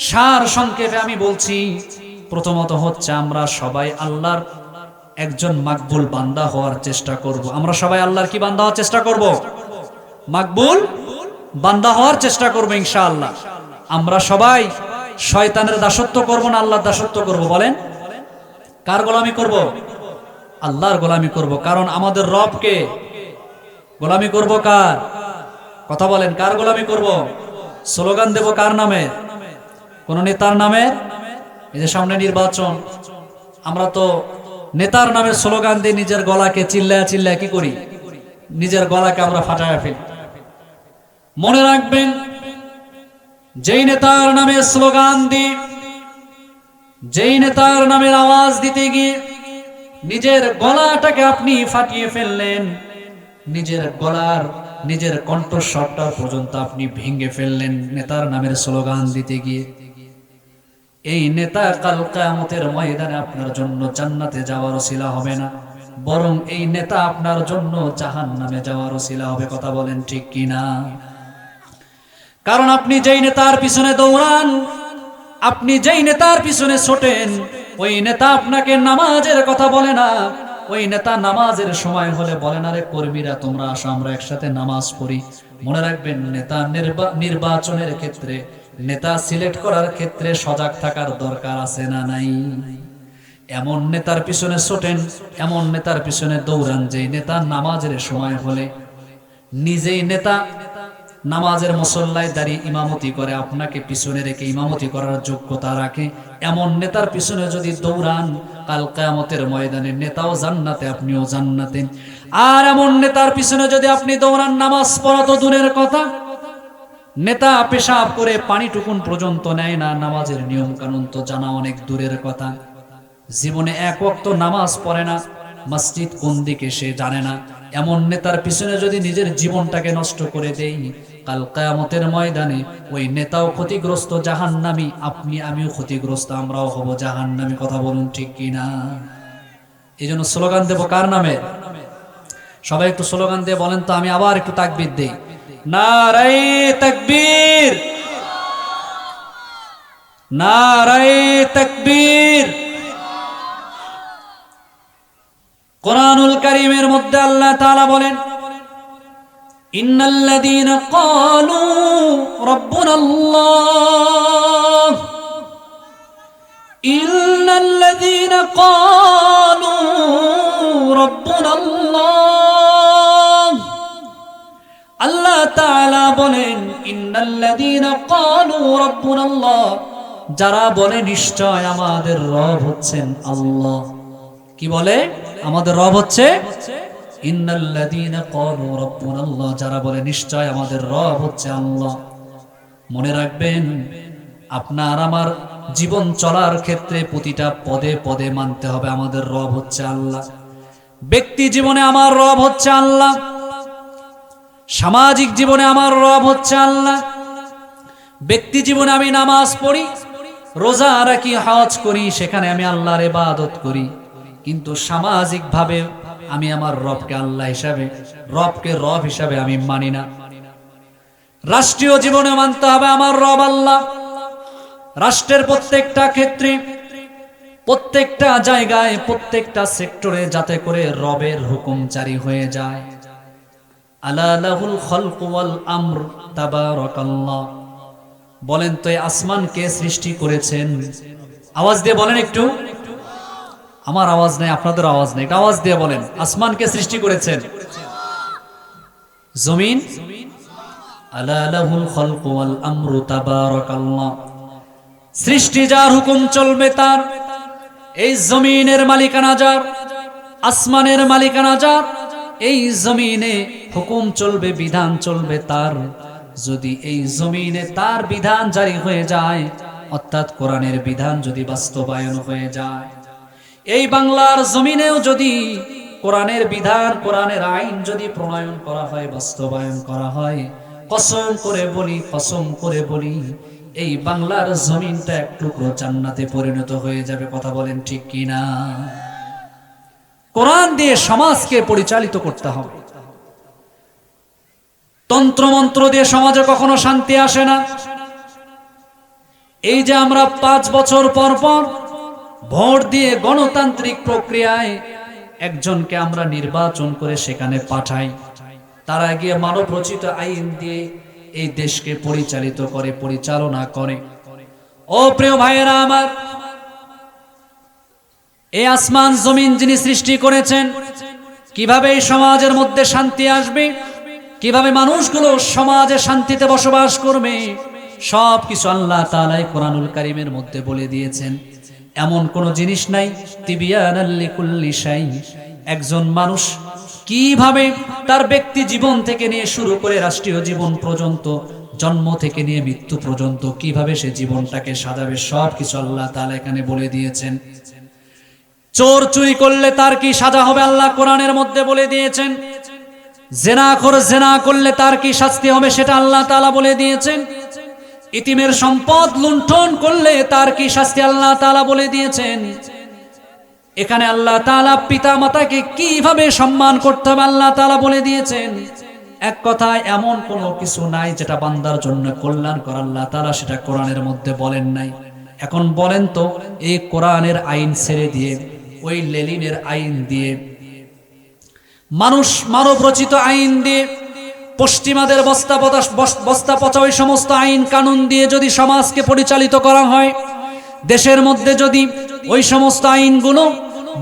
সার সংক্ষেপে আমি বলছি। প্রথমত হচ্ছে, আমরা সবাই আল্লাহর একজন মাকবুল বান্দা হওয়ার চেষ্টা করব। আমরা সবাই আল্লাহর কি বান্দা হওয়ার চেষ্টা করব? মাকবুল বান্দা হওয়ার চেষ্টা করব ইনশাআল্লাহ। আমরা সবাই শয়তানের দাসত্ব করব না আল্লাহর দাসত্ব করব? বলেন, কার গোলামি করব? আল্লাহর গোলামি করব। কারণ আমাদের রবকে গোলামি করব কার? কথা বলেন, কার গোলামি করব? স্লোগান দেব কার নামে? কোন নেতার নামে? এই যে সামনে নির্বাচন, আমরা তো নেতার নামে স্লোগান দিয়ে নিজের গলাকে চিল্লায় চিল্লায় কি করি? নিজের গলাকে আমরা ফাটায় ফেলি। মনে রাখবেন, যেই নেতার নামে স্লোগান দিয়ে, যেই নেতার নামের আওয়াজ দিতে গিয়ে নিজের গলাটাকে আপনি ফাটিয়ে ফেললেন, নিজের কণ্ঠস্বরটা পর্যন্ত আপনি ভেঙে ফেললেন নেতার নামের স্লোগান দিতে গিয়ে, এই নেতা কাল কিয়ামতের ময়দানে আপনার জন্য জান্নাতে যাওয়ার ওসিলা হবে না, বরং এই নেতা আপনার জন্য জাহান্নামে যাওয়ার ওসিলা হবে। কথা বলেন ঠিক কিনা? কারণ আপনি যেই নেতার পিছনে দৌড়ান, আপনি যেই নেতার পিছনে ছোটেন, ওই নেতা আপনাকে নামাজের কথা বলে না। ওই নেতা নামাজের সময় হলে বলে না, রে কর্মীরা তোমরা আসো, আমরা একসাথে নামাজ পড়ি। মনে রাখবেন, নেতা নির্বাচনের ক্ষেত্রে, নেতা সিলেক্ট করার ক্ষেত্রে সজাগ থাকার দরকার আছে না নাই? এমন নেতার পিছনে ছোটেন, এমন নেতার পিছনে দৌড়ান, যেই নেতা নামাজের সময় হলে নিজেই নেতা নামাজের মুসল্লায় দাঁড়িয়ে ইমামতি করে, আপনাকে পিছনে রেখে ইমামতি করার যোগ্যতা রাখে, এমন নেতার পিছনে যদি দৌড়ান, কাল কিয়ামতের ময়দানে নেতাও জান্নাতে, আপনিও জান্নাতে। আর এমন নেতার পিছনে যদি আপনি দৌড়ান, নামাজ পড়া তো দূরের কথা, নেতা পেশাব করে পানিটুকুন পর্যন্ত নেয় না, নামাজের নিয়ম কানুন তো জানা অনেক দূরের কথা, জীবনে এক ওয়াক্ত নামাজ পড়ে না, মসজিদ কোন দিকে সে জানে না, এমন নেতার পিছনে যদি নিজের জীবনটাকে নষ্ট করে দেই, কাল কিয়ামতের ময়দানে ওই নেতাও ক্ষতিগ্রস্ত, জাহান্নামী, আপনি আমিও ক্ষতিগ্রস্ত, আমরাও হব জাহান্নামী। কথা বলুন ঠিক কিনা? এই জন্য স্লোগান দেব কার নামে? সবাই একটু স্লোগান দিয়ে বলেন তো, আমি আবার একটু তাকবীর দেই। নারায়ে তাকবীর, নারায়ে তাকবীর। কুরআনুল কারীমের মধ্যে আল্লাহ তাআলা বলেন, ইন্নাল্লাযীনা ক্বালু রাব্বুনাল্লাহ, ইন্নাল্লাযীনা ক্বালু রাব্বুনাল্লাহ। আল্লাহ তাআলা বলেন, ইন্নাল্লাযীনা ক্বালু রাব্বুনাল্লাহ, যারা বলে নিশ্চয় আমাদের রব হচ্ছেন আল্লাহ। কি বলে? আমাদের রব হচ্ছে ইন্নাল্লাযীনা ক্বালু রাব্বুনাল্লাহ, যারা বলে নিশ্চয় আমাদের রব হচ্ছে আল্লাহ। মনে রাখবেন, আপনার আমার জীবন চলার ক্ষেত্রে প্রতিটা পদে পদে মানতে হবে আমাদের রব হচ্ছে আল্লাহ। ব্যক্তি জীবনে আমার রব হচ্ছে আল্লাহ, সামাজিক জীবনে আমার রব হচ্ছে আল্লাহ। ব্যক্তি জীবনে আমি নামাজ পড়ি, রোজা রাখি, হজ করি, সেখানে আমি আল্লাহর ইবাদত করি, কিন্তু সামাজিকভাবে আমি আমার রবকে আল্লাহ হিসাবে, রবকে রব হিসাবে আমি মানি না। রাষ্ট্রীয় জীবনে মানতে হবে আমার রব আল্লাহ। রাষ্ট্রের প্রত্যেকটা ক্ষেত্রে, প্রত্যেকটা জায়গায়, প্রত্যেকটা সেক্টরে যাতে করে রবের হুকুম জারি হয়ে যায়। আলা লাহুল খালকু ওয়াল আমর তাবারাকাল্লাহ। বলেন তো এই আসমান কে সৃষ্টি করেছেন? আওয়াজ দিয়ে বলেন একটু। আমার আওয়াজ নাই, আপনাদের আওয়াজ নেই, একটা আওয়াজ দিয়ে বলেন আসমান কে সৃষ্টি করেছেন? জমিন? আলা লাহুল খালকু ওয়াল আমরু তাবারাকাল্লাহ। সৃষ্টি যার, হুকুম চলবে তার। এই জমিনের মালিকানা যার, আসমানের মালিকানা যার, এই জমিনে হুকুম চলবে, বিধান চলবে তার। যদি এই জমিনে তার বিধান জারি হয়ে যায়, অর্থাৎ কোরআনের বিধান যদি বাস্তবায়ন হয়ে যায়, এই বাংলার জমিনেও যদি কোরআনের বিধান, কোরআনের আইন যদি প্রণয়ন করা হয়, বাস্তবায়ন করা হয়, কসম করে বলি, কসম করে বলি, এই বাংলার জমিনটা এক টুকরো জান্নাতে পরিণত হয়ে যাবে। কথা বলেন ঠিক কিনা? কোরআন দিয়ে সমাজকে পরিচালিত করতে হবে। তন্ত্রমন্ত্র দিয়ে সমাজে কখনো শান্তি আসে না। এই যে আমরা 5 বছর পর পর ভোট দিয়ে গণতান্ত্রিক প্রক্রিয়ায় একজনকে আমরা নির্বাচন করে সেখানে পাঠাই, তারা গিয়ে মানব রচিত আইন দিয়ে এই দেশকে পরিচালিত করে, পরিচালনা করে। ও প্রিয় ভাইয়েরা আমার, এই আসমান জমিন যিনি সৃষ্টি করেছেন, কিভাবে এই সমাজের মধ্যে শান্তি আসবে, কিভাবে মানুষগুলো সমাজে শান্তিতে বসবাস করবে, সবকিছু আল্লাহ তাআলা কোরআনুল কারীমের মধ্যে বলে দিয়েছেন। এমন কোন জিনিস নাই, তিবিয়ানাল লিকুল্লি শাই। একজন মানুষ কিভাবে তার ব্যক্তি জীবন থেকে নিয়ে শুরু করে রাষ্ট্রীয় জীবন পর্যন্ত, জন্ম থেকে নিয়ে মৃত্যু পর্যন্ত কিভাবে সে জীবনটাকে সাজাবে, সবকিছু আল্লাহ তাআলা এখানে বলে দিয়েছেন। চোর চুরি করলে তার কি সাজা হবে আল্লাহ কোরআনের মধ্যে বলে দিয়েছেন। জেনাখোর জেনা করলে তার কি শাস্তি হবে সেটা আল্লাহ তাআলা বলে দিয়েছেন। ইতিমের সম্পদ লুণ্ঠন করলে তার কি শাস্তি আল্লাহ তাআলা বলে দিয়েছেন। এখানে আল্লাহ তাআলা পিতা মাতাকে কিভাবে সম্মান করতে হবে আল্লাহ তাআলা বলে দিয়েছেন। এক কথায় এমন কোনো কিছু নাই যেটা বান্দার জন্য কল্যাণকর, আল্লাহ তাআলা সেটা কোরআনের মধ্যে বলেন নাই। এখন বলেন তো, এই কোরআনের আইন ছেড়ে দিয়ে, ওই লেলিনের আইন দিয়ে, মানুষ মানব রচিত আইন দিয়ে, পশ্চিমাদের বস্তা পচা ওই সমস্ত আইন কানুন দিয়ে যদি সমাজকে পরিচালিত করা হয়, দেশের মধ্যে যদি ওই সমস্ত আইনগুলো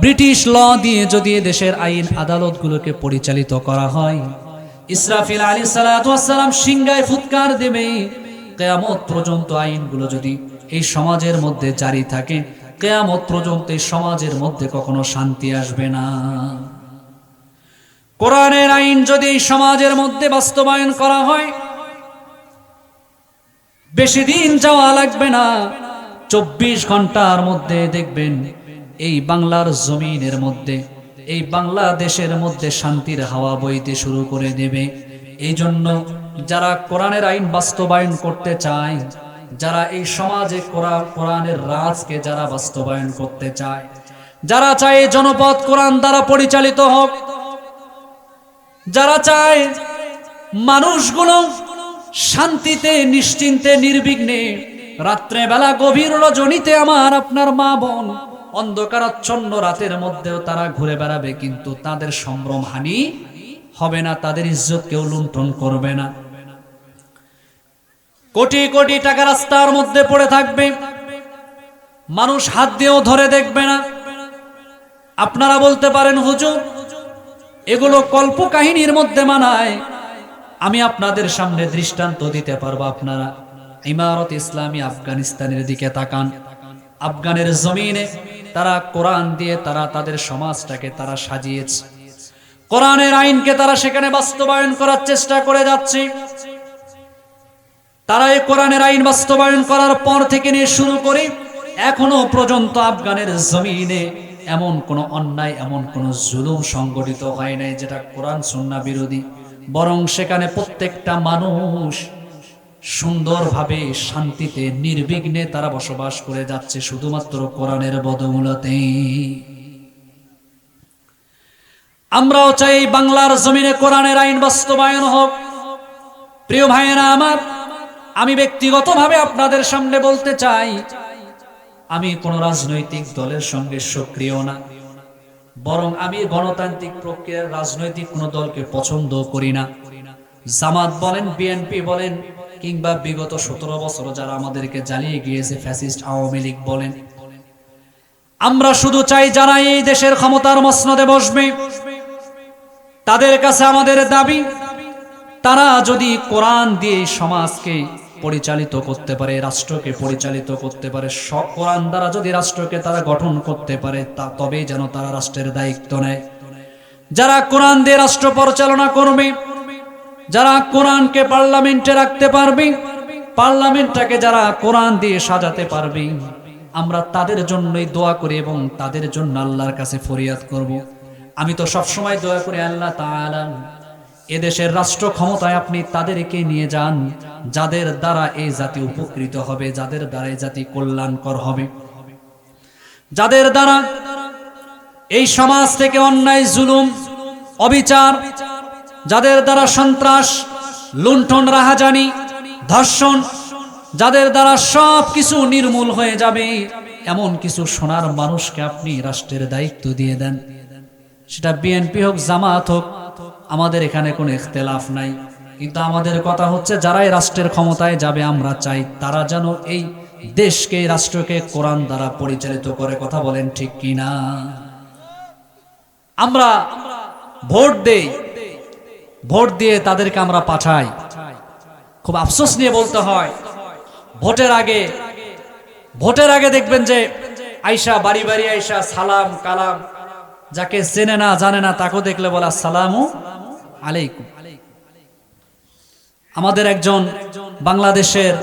ব্রিটিশ ল দিয়ে যদি দেশের আইন আদালতগুলোকে পরিচালিত করা হয়, ইসরাফিল আলাইহিস সালাতু ওয়াস সালাম সিংহায় ফুৎকার দেবে, কিয়ামত পর্যন্ত আইনগুলো যদি এই সমাজের মধ্যে জারি থাকে, কিয়ামত পর্যন্ত এই সমাজের মধ্যে কখনো শান্তি আসবে না। কোরআনের আইন যদি এই সমাজের মধ্যে বাস্তবায়ন করা হয়, বেশি দিন যাওয়া লাগবে না, 24 ঘন্টার মধ্যে দেখবেন এই বাংলার জমিনের মধ্যে, এই বাংলাদেশের মধ্যে শান্তির হাওয়া বইতে শুরু করে দেবে। এই জন্য যারা কোরআনের আইন বাস্তবায়ন করতে চায়, যারা এই সমাজে কোরআনের রাজকে যারা বাস্তবায়ন করতে চায়, যারা চায় জনপদ কোরআন দ্বারা পরিচালিত হোক, যারা চায় মানুষগুলো শান্তিতে, নিশ্চিন্তে, নির্বিঘ্নে রাত্রে বেলা গভীর রজনীতে আমার আপনার মা বোন অন্ধকারাচ্ছন্ন রাতের মধ্যেও তারা ঘুরে বেড়াবে, কিন্তু তাদের সম্ভ্রম হানি হবে না, তাদের ইজ্জত কেউ লুণ্ঠন করবে না। কোটি কোটি টাকা রাস্তার মধ্যে পড়ে থাকবে, মানুষ হাত দিয়েও ধরে দেখবে না। আপনারা বলতে পারেন হুজুর এগুলো কল্প কাহিনীর মধ্যে মানায়। আমি আপনাদের সামনে দৃষ্টান্ত দিতে পারবো। আপনারা ইমারত ইসলামী আফগানিস্তানের দিকে তাকান। আফগানের জমিনে তারা কোরআন দিয়ে তারা তাদের সমাজটাকে তারা সাজিয়েছে, কোরআনের আইনকে তারা সেখানে বাস্তবায়ন করার চেষ্টা করে যাচ্ছে। তারা এই কোরআনের আইন বাস্তবায়ন করার পর থেকে নিয়ে শুরু করে এখনো পর্যন্ত আফগানের জমিনে এমন কোন অন্যায়, এমন কোন জুলুম সংগঠিত হয় নাই যেটা কোরআন সুন্নাহ বিরোধী। বরং সেখানে প্রত্যেকটা মানুষ সুন্দরভাবে শান্তিতে নির্বিঘ্নে তারা বসবাস করে যাচ্ছে শুধুমাত্র কোরআনের বদৌলতে। আমরাও চাই বাংলার জমিনে কোরআনের আইন বাস্তবায়ন হোক। প্রিয় ভাইয়েরা আমার, আমি ব্যক্তিগতভাবে আপনাদের সামনে বলতে চাই, আমি কোন রাজনৈতিক দলের সঙ্গে সক্রিয় না, বরং আমি গণতান্ত্রিক প্রক্রিয়ার রাজনৈতিক কোন দলকে পছন্দ করি না। জামাত বলেন, বিএনপি বলেন, কিংবা বিগত 17 বছর যারা আমাদেরকে জ্বালিয়ে গিয়েছে ফ্যাসিস্ট আওয়ামী লীগ বলেন, আমরা শুধু চাই যারা এই দেশের ক্ষমতার মসনদে বসবে তাদের কাছে আমাদের দাবি, তারা যদি কোরআন দিয়ে সমাজকে পরিচালিত করতে পারে, রাষ্ট্রকে পরিচালিত করতে পারে, সব কোরআন দ্বারা যদি রাষ্ট্রকে তারা গঠন করতে পারে, তবেই যেন তারা রাষ্ট্রের দায়িত্ব নেয়। যারা কোরআন দিয়ে রাষ্ট্র পরিচালনা করবে, যারা কোরআনকে পার্লামেন্টে রাখতে পারবে, পার্লামেন্টটাকে যারা কোরআন দিয়ে সাজাতে পারবে, আমরা তাদের জন্যই দোয়া করি এবং তাদের জন্য আল্লাহর কাছে ফরিয়াদ করব। আমি তো সব সময় দোয়া করি, আল্লাহ তাআলা এদেশের রাষ্ট্র ক্ষমতায় আপনি তাদেরকে নিয়ে যান যাদের দ্বারা এই জাতি উপকৃত হবে, যাদের দ্বারা এই জাতি কল্যাণকর হবে, যাদের দ্বারা এই সমাজ থেকে অন্যায়, জুলুম, অবিচার, যাদের দ্বারা সন্ত্রাস, লুণ্ঠন, রাহাজানি, ধর্ষণ, যাদের দ্বারা সব কিছু নির্মূল হয়ে যাবে, এমন কিছু সোনার মানুষকে আপনি রাষ্ট্রের দায়িত্ব দিয়ে দেন। সেটা বিএনপি হোক, জামাত হোক, আমাদের এখানে কোনো ইখতিলাফ নাই। কিন্তু আমাদের কথা হচ্ছে যারাই রাষ্ট্রের ক্ষমতায় যাবে, আমরা চাই তারা যেন এই দেশকে, রাষ্ট্রকে কোরআন দ্বারা পরিচালিত করে। কথা বলেন ঠিক কিনা? আমরা ভোট দেই, ভোট দিয়ে তাদেরকে আমরা পাঠাই। খুব আফসোস নিয়ে বলতে হয়, ভোটের আগে দেখবেন যে আইসা বাড়ি বাড়ি আইসা সালাম কালাম, যাকে চেনে না জানে না তাকে দেখলে বলে আসসালামু আলাইকুম। আমাদের একজন বাংলাদেশের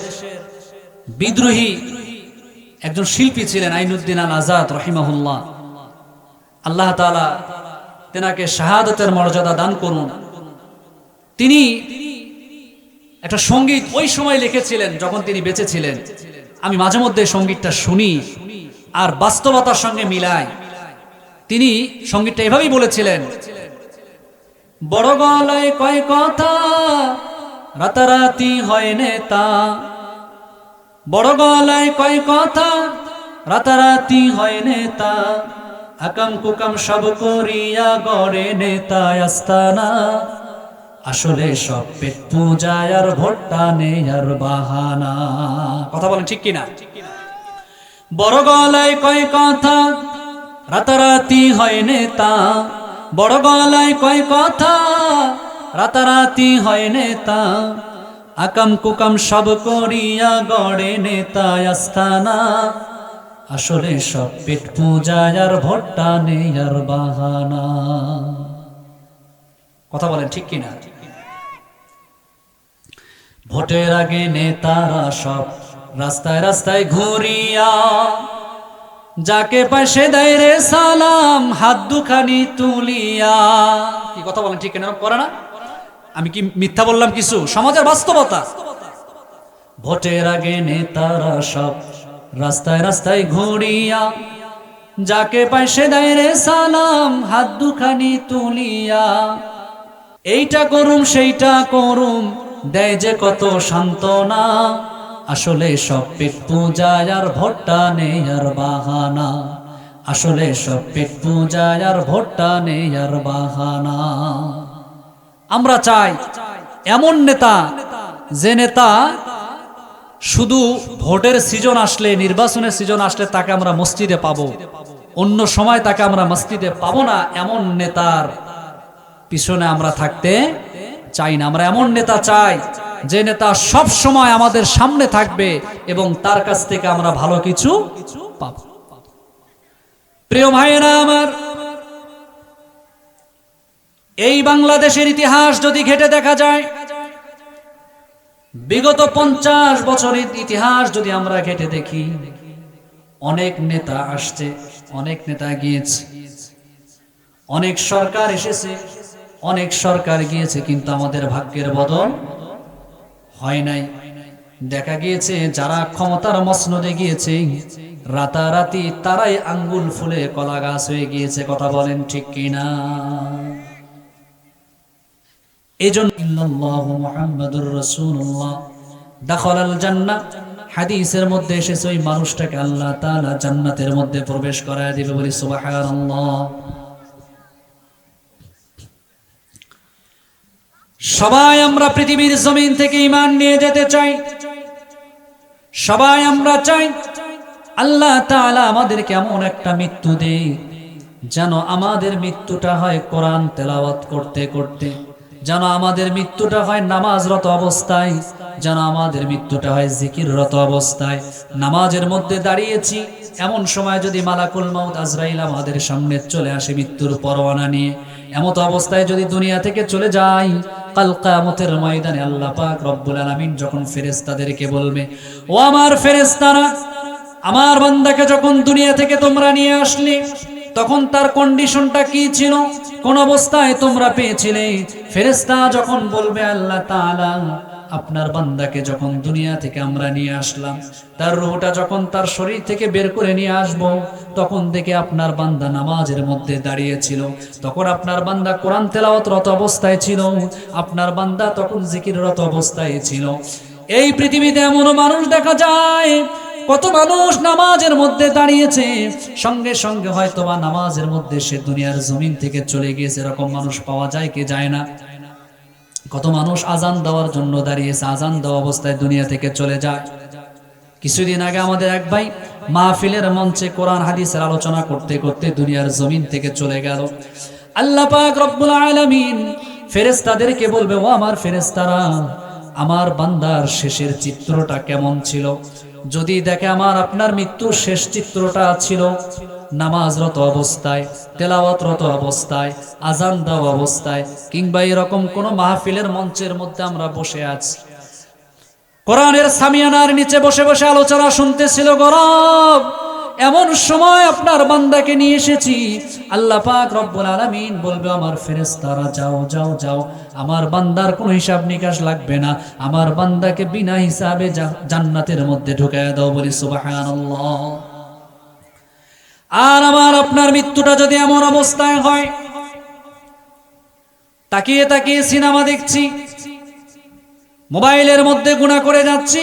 বিদ্রোহী একজন শিল্পী ছিলেন আইনুদ্দিন আল আজাদ রহিমাহুল্লাহ, আল্লাহ তাআলা তেনাকে শাহাদাতের মর্যাদা দান করুন। তিনি একটা সঙ্গীত ওই সময় লিখেছিলেন যখন তিনি বেঁচে ছিলেন। আমি মাঝে মধ্যে সঙ্গীতটা শুনি আর বাস্তবতার সঙ্গে মিলাই। তিনি সঙ্গীতটা এভাবেই বলেছিলেন, বড় গলায় কয় কথা রাতারাতি হয় নেতা, বড় গলায় কয় কথা রাতারাতি হয় নেতা, আকাম কুকাম সব করিয়া গড়ে নেতা আস্তানা, আসলে সব পেট পূজায় আর ভোটটা নেই আর বাহানা। কথা বলেন ঠিক কিনা? বড় গলায় কয় কথা রাতারাতি হয় নেতা, বড় গলায় কয় কথা রাতারাতি হয় নেতা, আকাম কুকাম সব করিয়া গড়ে নেতা আস্তানা, আসলে সব পেট পূজায় আর ভোটটা নেই আর বাহানা। কথা বলেন ঠিক কিনা? ভোটের আগে নেতারা সব রাস্তায় রাস্তায় ঘুরিয়া, যাকে পাশে দেয় রে সালাম হাত দুখানি তুলিয়া। কি কথা বলেন ঠিক কিনা? করে না? আমি কি মিথ্যা বললাম কিছু? সমাজের বাস্তবতা। ভোটের আগে নেতারা সব রাস্তায় রাস্তায় ঘুরিয়া, যাকে পাশে দেয় রে সালাম হাত দুখানি তুলিয়া, এইটা করুম সেইটা করুম দেয় যে কত সান্ত্বনা, আসলে সব পেট পূজায় আর ভোটটা নেই আর বাহানা, আসলে সব পেট পূজায় আর ভোটটা নেই আর বাহানা। আমরা চাই এমন নেতা, যে নেতা শুধু ভোটের সিজন আসলে, নির্বাচনের সিজন আসলে তাকে আমরা মসজিদে পাবো, অন্য সময় তাকে আমরা মসজিদে পাবো না। এমন নেতার পিছনে আমরা থাকতে চাই না। আমরা এমন নেতা চাই যে নেতা সব সময় আমাদের সামনে থাকবে এবং তার কাছ থেকে আমরা ভালো কিছু পাব। প্রিয় ভাইয়েরা আমার, এই বাংলাদেশের ইতিহাস যদি ঘেটে দেখা যায়, বিগত 50 বছরের ইতিহাস যদি আমরা ঘেটে দেখি, অনেক নেতা আসছে, অনেক নেতা গিয়েছে, অনেক সরকার এসেছে, অনেক সরকার গিয়েছে, কিন্তু আমাদের ভাগ্যের বদল হয় নাই। দেখা গিয়েছে যারা ক্ষমতার মসনদে গিয়েছে, রাতারাতি তারাই আঙ্গুল ফুলে কলা গাছ হয়ে গিয়েছে। কথা বলেন ঠিক কিনা? এজন্য ইল্লাল্লাহু মুহাম্মাদুর রাসূলুল্লাহ দাখালাল জান্নাহ, হাদিসের মধ্যে এসেছে ওই মানুষটাকে আল্লাহ তাআলা জান্নাতের মধ্যে প্রবেশ করায় দিবে, বলি সুবহানাল্লাহ। সবাই আমরা পৃথিবীর জমিন থেকে ঈমান নিয়ে যেতে চাই, সবাই আমরা চাই আল্লাহ তাআলা আমাদেরকে এমন একটা মৃত্যু দেয় যেন আমাদের মৃত্যুটা হয় কোরআন তেলাওয়াত করতে করতে, যেন আমাদের মৃত্যুটা হয় নামাজরত অবস্থায়, যেন আমাদের মৃত্যুটা হয় জিকিররত অবস্থায়। নামাজের মধ্যে দাঁড়িয়েছি, এমন সময় যদি মালাকুল মাউত আজরাইল আমাদের সামনে চলে আসে মৃত্যুর পরোয়ানা নিয়ে, এমত অবস্থায় যদি দুনিয়া থেকে চলে যাই, কাল কিয়ামতের ময়দানে আল্লাহ পাক রব্বুল আলামিন যখন ফেরেশতাদেরকে বলবে, ও আমার ফেরেশতারা, আমার বান্দাকে যখন দুনিয়া থেকে তোমরা নিয়ে আসলে তখন তার কন্ডিশনটা কি ছিল, কোন অবস্থায় তোমরা পেয়েছিলে? ফেরেশতা যখন বলবে, আল্লাহ তাআলা আপনার বান্দাকে যখন দুনিয়া থেকে আমরা নিয়ে আসলাম, তার রূহটা যখন তার শরীর থেকে বের করে নিয়ে আসব, তখন থেকে আপনার বান্দা নামাজের মধ্যে দাঁড়িয়েছিল, তখন আপনার বান্দা কোরআন তেলাওয়াতরত অবস্থায় ছিল, আপনার বান্দা তখন জিকিররত অবস্থায় ছিল। এই পৃথিবীতে এমন মানুষ দেখা যায়, কত মানুষ নামাজের মধ্যে দাঁড়িয়েছে, সঙ্গে সঙ্গে হয়তোবা নামাজের মধ্যে সে দুনিয়ার জমিন থেকে চলে গিয়েছে, এরকম মানুষ পাওয়া যায় কি যায় না? কত মানুষ আজান দেওয়ার জন্য দাঁড়িয়েছে, আজান দেওয়া অবস্থায় দুনিয়া থেকে চলে যায়। কিছুদিন আগে আমাদের এক ভাই মাহফিলের মঞ্চে কোরআন হাদিসের আলোচনা করতে করতে দুনিয়ার জমিন থেকে চলে গেল। আল্লাহ পাক রব্বুল আলামিন ফেরেশতাদেরকে বলবে, ও আমার ফেরেশতারা, আমার বান্দার শেষের চিত্রটা কেমন ছিল? যদি দেখে আমার আপনার মৃত্যুর শেষ চিত্রটা ছিল নামাজরত অবস্থায়, তেলাওয়াতরত অবস্থায়, আজান দেওয়া অবস্থায়, কিংবা এরকম কোন মাহফিলের মঞ্চের মধ্যে আমরা বসে আছি, কোরআনের সামিয়ানার নিচে বসে বসে আলোচনা শুনতেছিল গরব, এমন সময় আপনার বান্দাকে নিয়ে এসেছি, আল্লাহ পাক রব্বুল আলামিন বলবে, আমার ফেরেশতারা যাও যাও যাও, আমার বান্দার কোনো হিসাব নিকাশ লাগবে না, আমার বান্দাকে বিনা হিসাবে জান্নাতের মধ্যে ঢুকায় দাও, বলি সুবহানাল্লাহ। আর আমার আপনার মৃত্যুটা যদি এমন অবস্থায় হয়, তাকিয়ে তাকিয়ে সিনেমা দেখছি, মোবাইলের মধ্যে গুনাহ করে যাচ্ছি,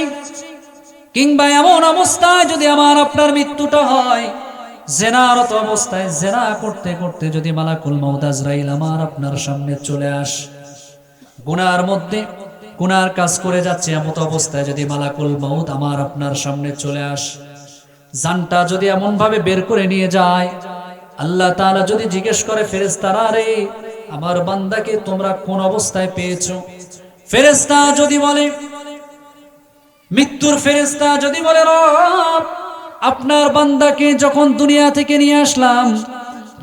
কিংবা এমন অবস্থায় যদি আমার আপনার মৃত্যুটা হয় জেনারত অবস্থায়, জেনা করতে করতে যদি মালাকুল মাউত আজরাইল আমার আপনার সামনে চলে আসে, গুনার মধ্যে গুনার কাজ করে যাচ্ছে, এমন অবস্থায় যদি মালাকুল মাউত আমার আপনার সামনে চলে আসে, জানটা যদি এমন ভাবে বের করে নিয়ে যায়, আল্লাহ তাআলা যদি জিজ্ঞেস করে, ফেরেশতারা রে, আমার বান্দাকে তোমরা কোন অবস্থায় পেয়েছো? ফেরেশতা যদি বলে, মৃত্যুর ফেরেশতা যদি বলে, রব, আপনার বান্দাকে যখন দুনিয়া থেকে নিয়ে আসলাম,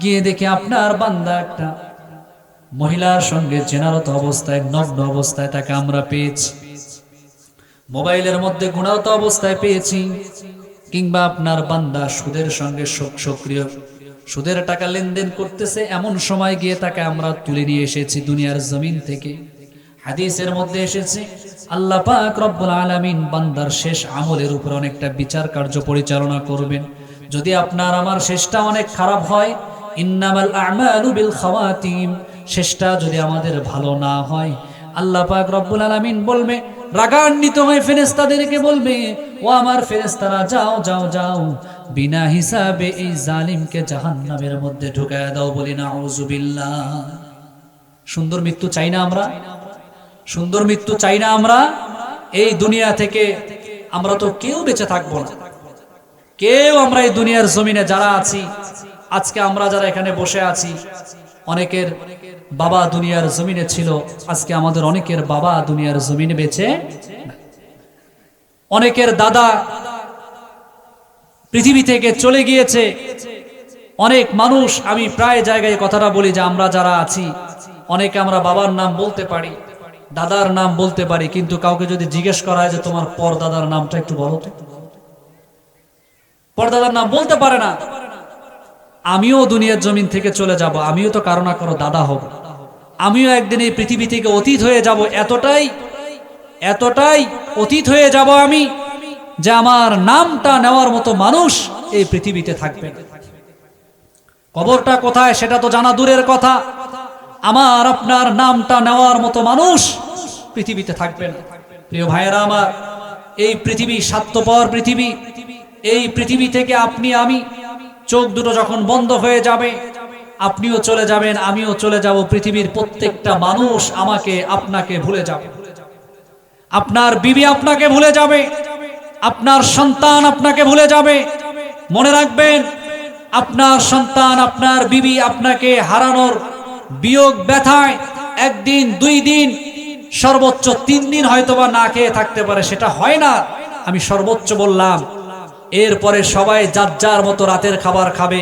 গিয়ে দেখে আপনার বান্দা একটা মহিলার সঙ্গে জেনারত অবস্থায়, নগ্ন অবস্থায় তাকে আমরা পেয়েছি, মোবাইলের মধ্যে গুনাহত অবস্থায় পেয়েছি, কিংবা আপনার বান্দা সুদের সঙ্গে সক্রিয়, সুদের টাকা লেনদেন করতেছে, এমন সময় গিয়ে তাকে আমরা তুলে নিয়ে এসেছি দুনিয়ার জমিন থেকে। হাদিসের মধ্যে এসেছে আল্লাহ পাক রব্বুল আলামিন বান্দার শেষ আমলের উপর অনেকটা বিচার কার্য পরিচালনা করবেন। যদি আপনার আমার শেষটা অনেক খারাপ হয়, ইন্নামাল আ'মালু বিল খাওয়াতিম, শেষটা যদি আমাদের ভালো না হয়, আল্লাহ পাক রব্বুল আলামিন বলবে, রাগান্বিত হয়ে ফেরেশতাদেরকে বলবে, ও আমার ফেরেশতারা যাও যাও যাও, বিনা হিসাবে এই জালিমকে জাহান্নামের মধ্যে ঢুকায়া দাও, বলি নাউযুবিল্লাহ। সুন্দর মৃত্যু চাই না আমরা? সুন্দর মৃত্যু চাই না আমরা? এই দুনিয়া থেকে আমরা তো কেউ বেঁচে থাকবো না, কেউ, আমরা এই দুনিয়ার জমিনে যারা আছি, আজকে আমরা যারা এখানে বসে আছি, অনেকের বাবা দুনিয়ার জমিনে ছিল, আজকে আমাদের অনেকের বাবা দুনিয়ার জমিনে বেঁচে, অনেকের দাদা পৃথিবী থেকে চলে গিয়েছে। অনেক মানুষ, আমি প্রায় জায়গায় কথাটা বলি যে আমরা যারা আছি, অনেকে আমরা বাবার নাম বলতে পারি, দাদার নাম বলতে পারি, কিন্তু কাউকে যদি জিজ্ঞেস করা হয় যে তোমার পরদাদার নামটা একটু বলো তো, পরদাদার নাম বলতে পারে না। আমিও দুনিয়ার জমিন থেকে চলে যাব, আমিও তো কারো না কারো দাদা হব, আমিও একদিন এই পৃথিবী থেকে অতীত হয়ে যাব, এতটাই অতীত হয়ে যাব আমি, যে আমার নামটা নেওয়ার মতো মানুষ এই পৃথিবীতে থাকবে। কবরটা কোথায় সেটা তো জানা দূরের কথা, আমার আপনার নামটা নেওয়ার মতো মানুষ পৃথিবীতে থাকবে না। প্রিয় ভাইয়েরা আমার, এই পৃথিবী স্বার্থপর পৃথিবী। এই পৃথিবী থেকে আপনি আমি চোখ দুটো যখন বন্ধ হয়ে যাবে, আপনিও চলে যাবেন, আমিও চলে যাব। পৃথিবীর প্রত্যেকটা মানুষ আমাকে আপনাকে ভুলে যাবে। আপনার বিবি আপনাকে ভুলে যাবে, আপনার সন্তান আপনাকে ভুলে যাবে। মনে রাখবেন, আপনার সন্তান, আপনার বিবি আপনাকে হারানোর বিয়োগ ব্যথায় একদিন, 2 দিন, সর্বোচ্চ 3 দিন হয়তোবা না খেয়ে থাকতে পারে, সেটা হয় না, আমি সর্বোচ্চ বললাম। এরপরে সবাই যার যার মতো রাতের খাবার খাবে,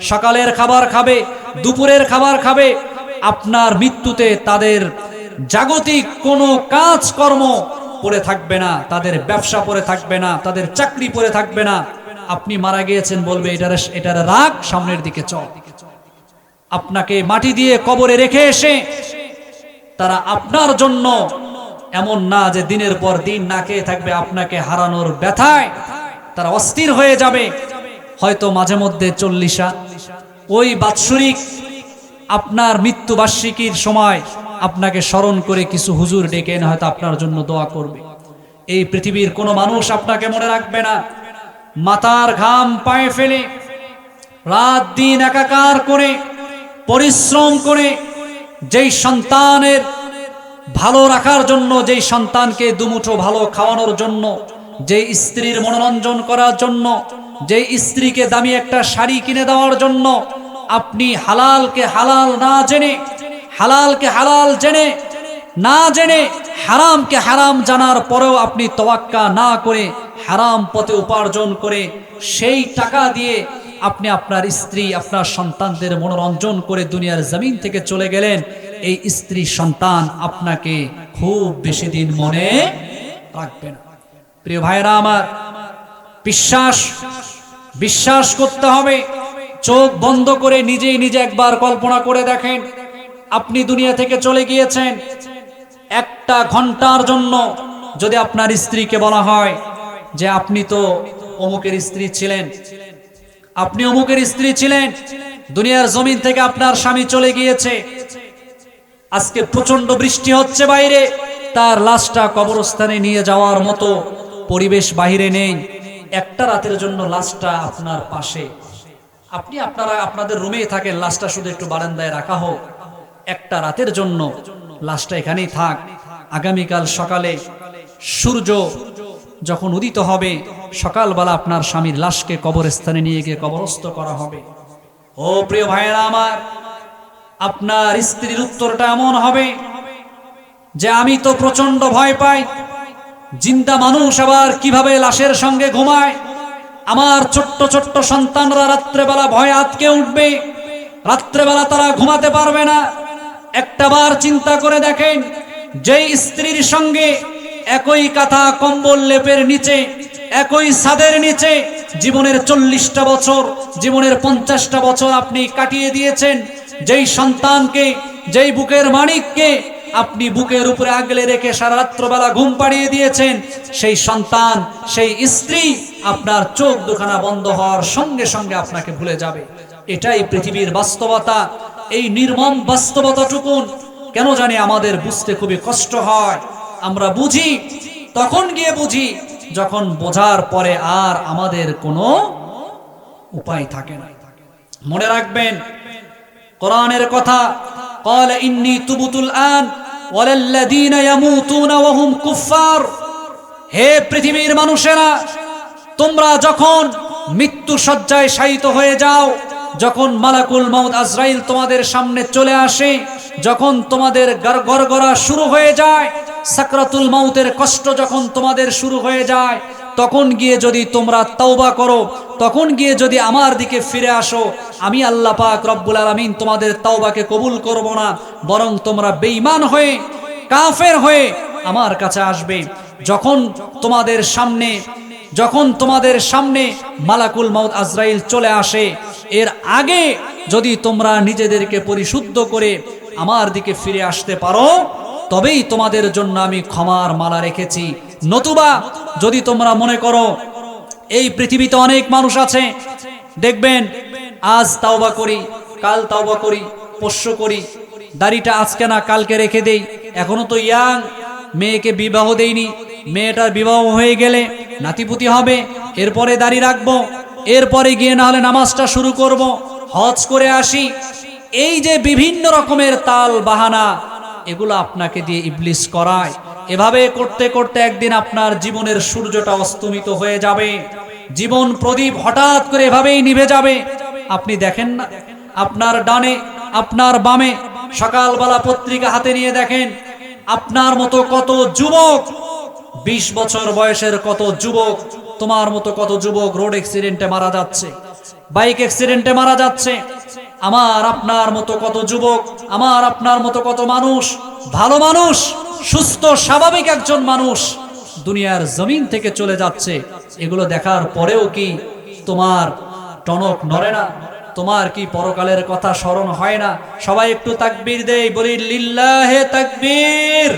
সকালের খাবার খাবে, দুপুরের খাবার খাবে। আপনার মৃত্যুতে তাদের জাগতিক কোনো কাজকর্ম পড়ে থাকবে না, তাদের ব্যবসা পড়ে থাকবে না, তাদের চাকরি পড়ে থাকবে না। আপনি মারা গিয়েছেন, বলবে এটার রাখ, সামনের দিকে চল। আপনাকে মাটি দিয়ে কবরে রেখে এসে তারা আপনার জন্য এমন না যে দিনের পর দিন না খেয়ে থাকবে, আপনাকে হারানোর ব্যথায় তারা অস্থির হয়ে যাবে। হয়তো মাঝে মধ্যে 40 ওই বাৎসরিক আপনার মৃত্যুবার্ষিকীর সময় আপনাকে স্মরণ করে কিছু হুজুর ডেকে এনে হয়তো আপনার জন্য দোয়া করবে। এই পৃথিবীর কোনো মানুষ আপনাকে মনে রাখবে না। মাথার ঘাম পায়ে ফেলে রাত দিন একাকার করে পরিশ্রম করে যেই সন্তানের ভালো রাখার জন্য, যেই সন্তানকে দুমুঠো ভালো খাওয়ানোর জন্য, যেই স্ত্রীর মনোরঞ্জন করার জন্য, যেই স্ত্রীকে দামি একটা শাড়ি কিনে দেওয়ার জন্য আপনি হালালকে হালাল না জেনে, হালালকে হালাল জেনে না জেনে, হারামকে হারাম জানার পরেও আপনি তোয়াক্কা না করে হারাম পথে উপার্জন করে সেই টাকা দিয়ে আপনি আপনার স্ত্রী, আপনার সন্তানদের মনোরঞ্জন করে দুনিয়ার জমিন থেকে চলে গেলেন। এই স্ত্রী সন্তান আপনাকে খুব বেশি দিন মনে রাখবে না। প্রিয় ভাইরা আমার, বিশ্বাস করতে হবে। চোখ বন্ধ করে নিজেই নিজে একবার কল্পনা করে দেখেন, আপনি দুনিয়া থেকে চলে গিয়েছেন। 1 ঘন্টার জন্য যদি আপনার স্ত্রীকে বলা হয় যে আপনি তো অমুকের স্ত্রী ছিলেন, আপনি অমুকের স্ত্রী ছিলেন, দুনিয়ার জমিন থেকে আপনার স্বামী চলে গিয়েছে, আজকে প্রচন্ড বৃষ্টি হচ্ছে বাইরে, তার লাশটা কবরস্থানে নিয়ে যাওয়ার মতো পরিবেশ বাহিরে নেই, 1 রাতের জন্য লাশটা আপনার পাশে, আপনারা আপনাদের রুমেই থাকেন, লাশটা শুধু একটু বারান্দায় রাখা হোক, 1 রাতের জন্য লাশটা এখানেই থাক। আগামীকাল সকালে সূর্য যখন উদিত হবে, সকালবেলা আপনার স্বামীর লাশকে কবরস্থানে নিয়ে গিয়ে কবরস্থ করা হবে। ও প্রিয় ভাইয়েরা আমার, আপনার স্ত্রীর উত্তরটা এমন হবে যে আমি তো প্রচন্ড ভয় পাই, জিন্দা মানুষ আবার কিভাবে লাশের সঙ্গে ঘুমায়, আমার ছোট্ট ছোট্ট সন্তানরা রাত্রেবেলা ভয়ে আতকে উঠবে, রাত্রেবেলা তারা ঘুমাতে পারবে না। একটাবার চিন্তা করে দেখেন, যেই স্ত্রীর সঙ্গে একই কাঁথা কম্বল লেপের নিচে, একই ছাদের নিচে জীবনের 40টা বছর, জীবনের 50টা বছর আপনি কাটিয়ে দিয়েছেন, যেই সন্তানকে, যেই বুকের মানিককে আপনি বুকের উপরে আগলে রেখে সারা রাত্রবেলা ঘুম পাড়িয়ে দিয়েছেন, সেই সন্তান, সেই স্ত্রী আপনার চোখ দুখানা বন্ধ হওয়ার সঙ্গে সঙ্গে আপনাকে ভুলে যাবে। এটাই পৃথিবীর বাস্তবতা। এই নির্মম বাস্তবতাটুকুন কেন জানি আমাদের বুঝতে খুবই কষ্ট হয়। আমরা বুঝি, তখন গিয়ে বুঝি যখন বোঝার পরে আর আমাদের কোনো উপায় থাকে না। মনে রাখবেন কোরআনের কথা, قال إني تبت الآن وللذين يموتون وهم كفار। হে পৃথিবীর মানুষেরা, তোমরা যখন মৃত্যু শয্যায় শায়িত হয়ে যাও, যখন মালাকুল মাউত আজরাইল তোমাদের সামনে চলে আসে, যখন তোমাদের গড়গড়া শুরু হয়ে যায়, সাকরাতুল মাউতের কষ্ট যখন তোমাদের শুরু হয়ে যায়, তখন গিয়ে যদি তোমরা তওবা করো, তখন গিয়ে যদি আমার দিকে ফিরে আসো, আমি আল্লাহ পাক রব্বুল আলামিন তোমাদের তওবাকে কবুল করব না, বরং তোমরা বেঈমান হয়ে, কাফের হয়ে আমার কাছে আসবে। যখন তোমাদের সামনে মালাকুল মাউত আজরাইল চলে আসে, এর আগে যদি তোমরা নিজেদেরকে পরিশুদ্ধ করে আমার দিকে ফিরে আসতে পারো, তবেই তোমাদের জন্য আমি ক্ষমার মালা রেখেছি। নতুবা যদি তোমরা মনে করো এই পৃথিবীতে অনেক মানুষ আছে, দেখবেন আজ তাওবা করি, কাল তাওবা করি, পরশু করি, দাড়িটা আজকে না কালকে রেখে দেই, এখনো তো ইয়াং, মেয়েকে বিবাহ দেইনি, মেয়েটার বিবাহ হয়ে গেলে নাতিপুতি হবে, এরপরে দাড়ি রাখবো, এরপরে গিয়ে না হলে নামাজটা শুরু করব, হজ করে আসি। এই যে বিভিন্ন রকমের তাল বাহানা, এগুলো আপনাকে দিয়ে ইবলিস করায়। এভাবে করতে করতে একদিন আপনার জীবনের সূর্যটা অস্তমিত হয়ে যাবে, জীবন প্রদীপ হঠাৎ করে এভাবেই নিভে যাবে। আপনি দেখেন না, আপনার ডানে আপনার বামে সকালবেলা পত্রিকা হাতে নিয়ে দেখেন, আপনার মতো কত যুবক, 20 বছর বয়সের কত যুবক, তোমার মতো কত যুবক রোড অ্যাক্সিডেন্টে মারা যাচ্ছে, বাইক অ্যাক্সিডেন্টে মারা যাচ্ছে। আমার আপনার মতো কত যুবক, আমার আপনার মতো কত মানুষ, ভালো মানুষ, সুস্থ স্বাভাবিক একজন মানুষ দুনিয়ার জমিন থেকে চলে যাচ্ছে। এগুলো দেখার পরেও কি তোমার টনক নড়ে না? তোমার কি পরকালের কথা স্মরণ হয় না? সবাই একটু তাকবীর দেই, বলি লিল্লাহে তাকবীর।